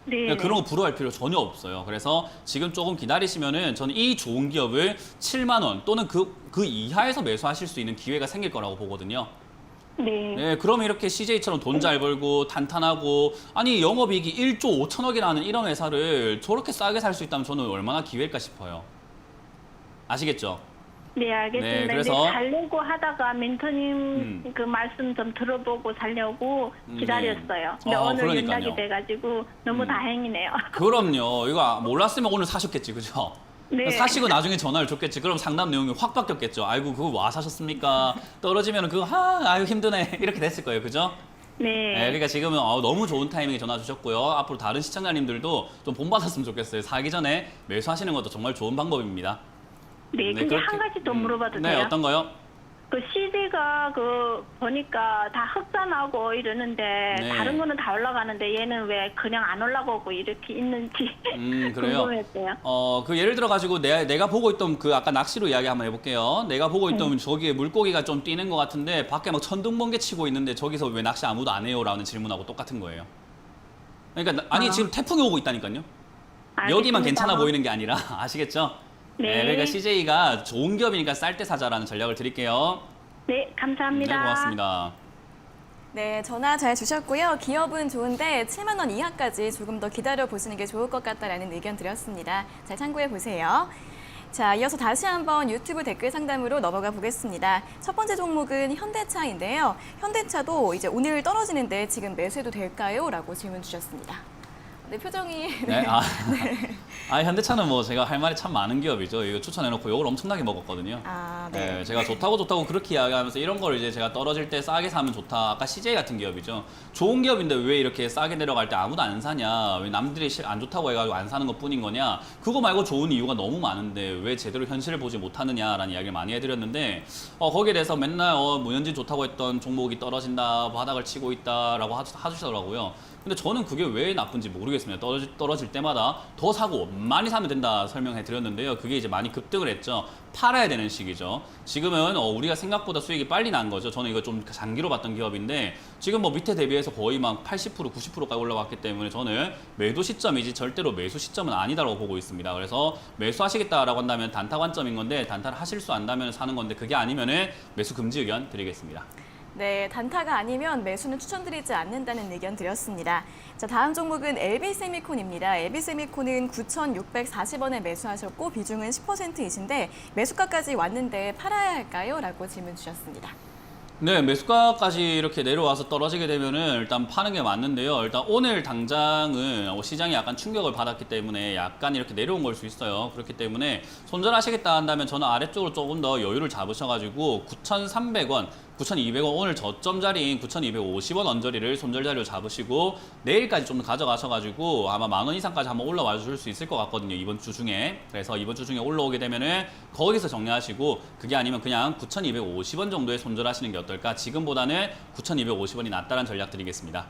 네. 그런 거 부러워할 필요 전혀 없어요. 그래서 지금 조금 기다리시면은 저는 이 좋은 기업을 7만 원 또는 그 이하에서 매수하실 수 있는 기회가 생길 거라고 보거든요. 네. 네, 그러면 이렇게 CJ처럼 돈 잘 벌고 탄탄하고 아니 영업이익이 1조 5천억이 나는 이런 회사를 저렇게 싸게 살 수 있다면 저는 얼마나 기회일까 싶어요. 아시겠죠? 네, 알겠습니다. 네, 근데 그래서 살려고 하다가 멘토님 그 말씀 좀 들어보고 살려고 기다렸어요. 근데 오늘 그러니까요. 연락이 돼가지고 너무 다행이네요. 그럼요. 이거 몰랐으면 오늘 사셨겠지, 그죠? 네. 사시고 나중에 전화를 줬겠지. 그럼 상담 내용이 확 바뀌었겠죠. 아이고 그거 와 사셨습니까? 떨어지면 그거 아유 힘드네 이렇게 됐을 거예요, 그죠? 네. 네, 그러니까 지금은 너무 좋은 타이밍에 전화 주셨고요. 앞으로 다른 시청자님들도 좀 본받았으면 좋겠어요. 사기 전에 매수하시는 것도 정말 좋은 방법입니다. 네, 근데 그렇게- 한 가지 더 물어봐도 네, 돼요? 어떤 거요? 그 CJ가 보니까 다 흑산하고 이러는데 네. 다른 거는 다 올라가는데 얘는 왜 그냥 안 올라가고 이렇게 있는지 그래요? 궁금했어요. 그 예를 들어 가지고 내가 보고 있던 그 아까 낚시로 이야기 한번 해볼게요. 내가 보고 있던 저기에 물고기가 좀 뛰는 것 같은데 밖에 막 천둥번개 치고 있는데 저기서 왜 낚시 아무도 안 해요? 라는 질문하고 똑같은 거예요. 그러니까 아니 지금 태풍이 오고 있다니까요. 여기만 알겠습니다. 괜찮아 보이는 게 아니라 아시겠죠? 네. 그러니까 CJ가 좋은 기업이니까 쌀 때 사자라는 전략을 드릴게요. 네, 감사합니다. 네, 고맙습니다. 네, 전화 잘 주셨고요. 기업은 좋은데 7만 원 이하까지 조금 더 기다려 보시는 게 좋을 것 같다라는 의견 드렸습니다. 잘 참고해 보세요. 자, 이어서 다시 한번 유튜브 댓글 상담으로 넘어가 보겠습니다. 첫 번째 종목은 현대차인데요. 현대차도 이제 오늘 떨어지는데 지금 매수해도 될까요? 라고 질문 주셨습니다. 네, 표정이 네, 현대차는 뭐 제가 할 말이 참 많은 기업이죠. 이거 추천해놓고 욕을 엄청나게 먹었거든요. 네. 제가 좋다고 그렇게 이야기하면서 이런 걸 이제 제가 떨어질 때 싸게 사면 좋다. 아까 CJ 같은 기업이죠. 좋은 기업인데 왜 이렇게 싸게 내려갈 때 아무도 안 사냐? 왜 남들이 안 좋다고 해가지고 안 사는 것 뿐인 거냐? 그거 말고 좋은 이유가 너무 많은데 왜 제대로 현실을 보지 못하느냐라는 이야기를 많이 해드렸는데 거기에 대해서 맨날 문현진 좋다고 했던 종목이 떨어진다, 바닥을 치고 있다라고 하시더라고요. 근데 저는 그게 왜 나쁜지 모르겠습니다. 떨어질 때마다 더 사고 많이 사면 된다 설명해 드렸는데요. 그게 이제 많이 급등을 했죠. 팔아야 되는 시기죠. 지금은 우리가 생각보다 수익이 빨리 난 거죠. 저는 이거 좀 장기로 봤던 기업인데 지금 뭐 밑에 대비해서 거의 막 80%, 90%까지 올라왔기 때문에 저는 매도 시점이지 절대로 매수 시점은 아니다라고 보고 있습니다. 그래서 매수하시겠다라고 한다면 단타 관점인 건데 단타를 하실 수 안다면 사는 건데 그게 아니면은 매수 금지 의견 드리겠습니다. 네, 단타가 아니면 매수는 추천드리지 않는다는 의견 드렸습니다. 자, 다음 종목은 LB세미콘입니다. LB세미콘은 9,640원에 매수하셨고 비중은 10%이신데 매수가까지 왔는데 팔아야 할까요? 라고 질문 주셨습니다. 네, 매수가까지 이렇게 내려와서 떨어지게 되면은 일단 파는 게 맞는데요. 일단 오늘 당장은 시장이 약간 충격을 받았기 때문에 약간 이렇게 내려온 걸 수 있어요. 그렇기 때문에 손절하시겠다 한다면 저는 아래쪽으로 조금 더 여유를 잡으셔가지고 9,300원, 9,200원 오늘 저점 자리인 9,250원 언저리를 손절 자리로 잡으시고 내일까지 좀 더 가져가셔가지고 아마 10,000원 이상까지 한번 올라와 줄 수 있을 것 같거든요. 이번 주 중에. 그래서 이번 주 중에 올라오게 되면은 거기서 정리하시고 그게 아니면 그냥 9,250원 정도에 손절하시는 게 어떨까? 지금보다는 9,250원이 낫다는 전략 드리겠습니다.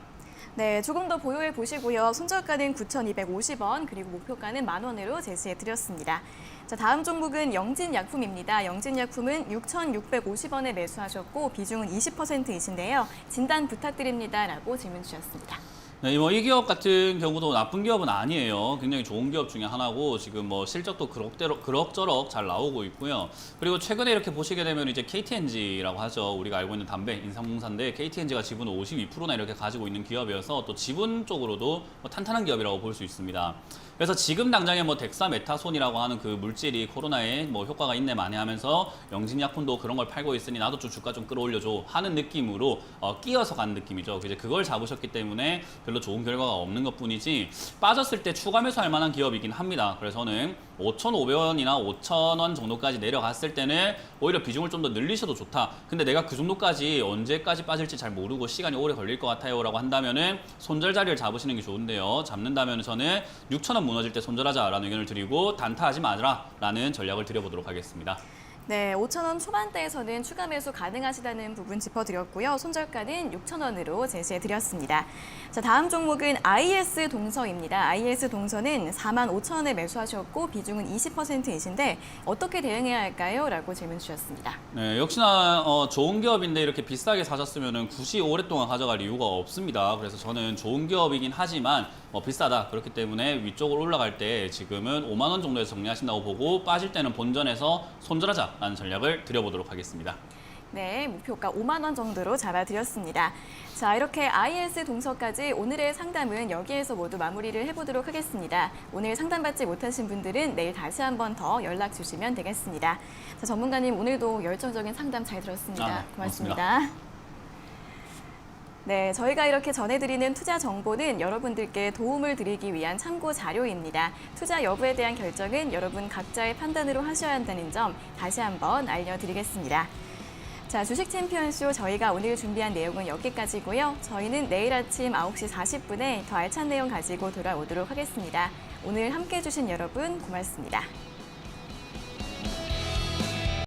네, 조금 더 보유해 보시고요. 손절가는 9,250원, 그리고 목표가는 10,000원으로 제시해 드렸습니다. 자, 다음 종목은 영진약품입니다. 영진약품은 6,650원에 매수하셨고 비중은 20%이신데요. 진단 부탁드립니다. 라고 질문 주셨습니다. 네, 이 기업 같은 경우도 나쁜 기업은 아니에요. 굉장히 좋은 기업 중에 하나고 지금 실적도 그럭저럭 잘 나오고 있고요. 그리고 최근에 이렇게 보시게 되면 이제 KTNG라고 하죠. 우리가 알고 있는 담배 인삼공사인데 KTNG가 지분 52%나 이렇게 가지고 있는 기업이어서 또 지분 쪽으로도 탄탄한 기업이라고 볼 수 있습니다. 그래서 지금 당장에 덱사메타손이라고 하는 그 물질이 코로나에 효과가 있네 마네 하면서 영진약품도 그런 걸 팔고 있으니 나도 좀 주가 좀 끌어올려줘 하는 느낌으로 끼어서 간 느낌이죠. 이제 그걸 잡으셨기 때문에 별로 좋은 결과가 없는 것뿐이지 빠졌을 때 추가 매수할 만한 기업이긴 합니다. 그래서 저는 5,500원이나 5,000원 정도까지 내려갔을 때는 오히려 비중을 좀 더 늘리셔도 좋다. 근데 내가 그 정도까지 언제까지 빠질지 잘 모르고 시간이 오래 걸릴 것 같아요 라고 한다면은 손절 자리를 잡으시는 게 좋은데요. 잡는다면 저는 6,000원 무너질 때 손절하자라는 의견을 드리고 단타하지 마라라는 전략을 드려보도록 하겠습니다. 네, 5,000원 초반대에서는 추가 매수 가능하시다는 부분 짚어드렸고요. 손절가는 6,000원으로 제시해드렸습니다. 자, 다음 종목은 IS동서입니다. IS동서는 45,000원에 매수하셨고 비중은 20%이신데 어떻게 대응해야 할까요? 라고 질문 주셨습니다. 네, 역시나 좋은 기업인데 이렇게 비싸게 사셨으면 굳이 오랫동안 가져갈 이유가 없습니다. 그래서 저는 좋은 기업이긴 하지만 비싸다. 그렇기 때문에 위쪽으로 올라갈 때 지금은 5만 원 정도에서 정리하신다고 보고 빠질 때는 본전에서 손절하자라는 전략을 드려보도록 하겠습니다. 네, 목표가 5만 원 정도로 잡아드렸습니다. 자, 이렇게 IS동서까지 오늘의 상담은 여기에서 모두 마무리를 해보도록 하겠습니다. 오늘 상담받지 못하신 분들은 내일 다시 한 번 더 연락 주시면 되겠습니다. 자, 전문가님 오늘도 열정적인 상담 잘 들었습니다. 고맙습니다. 네, 저희가 이렇게 전해드리는 투자 정보는 여러분들께 도움을 드리기 위한 참고 자료입니다. 투자 여부에 대한 결정은 여러분 각자의 판단으로 하셔야 한다는 점 다시 한번 알려드리겠습니다. 자, 주식 챔피언쇼 저희가 오늘 준비한 내용은 여기까지고요. 저희는 내일 아침 9시 40분에 더 알찬 내용 가지고 돌아오도록 하겠습니다. 오늘 함께해 주신 여러분 고맙습니다.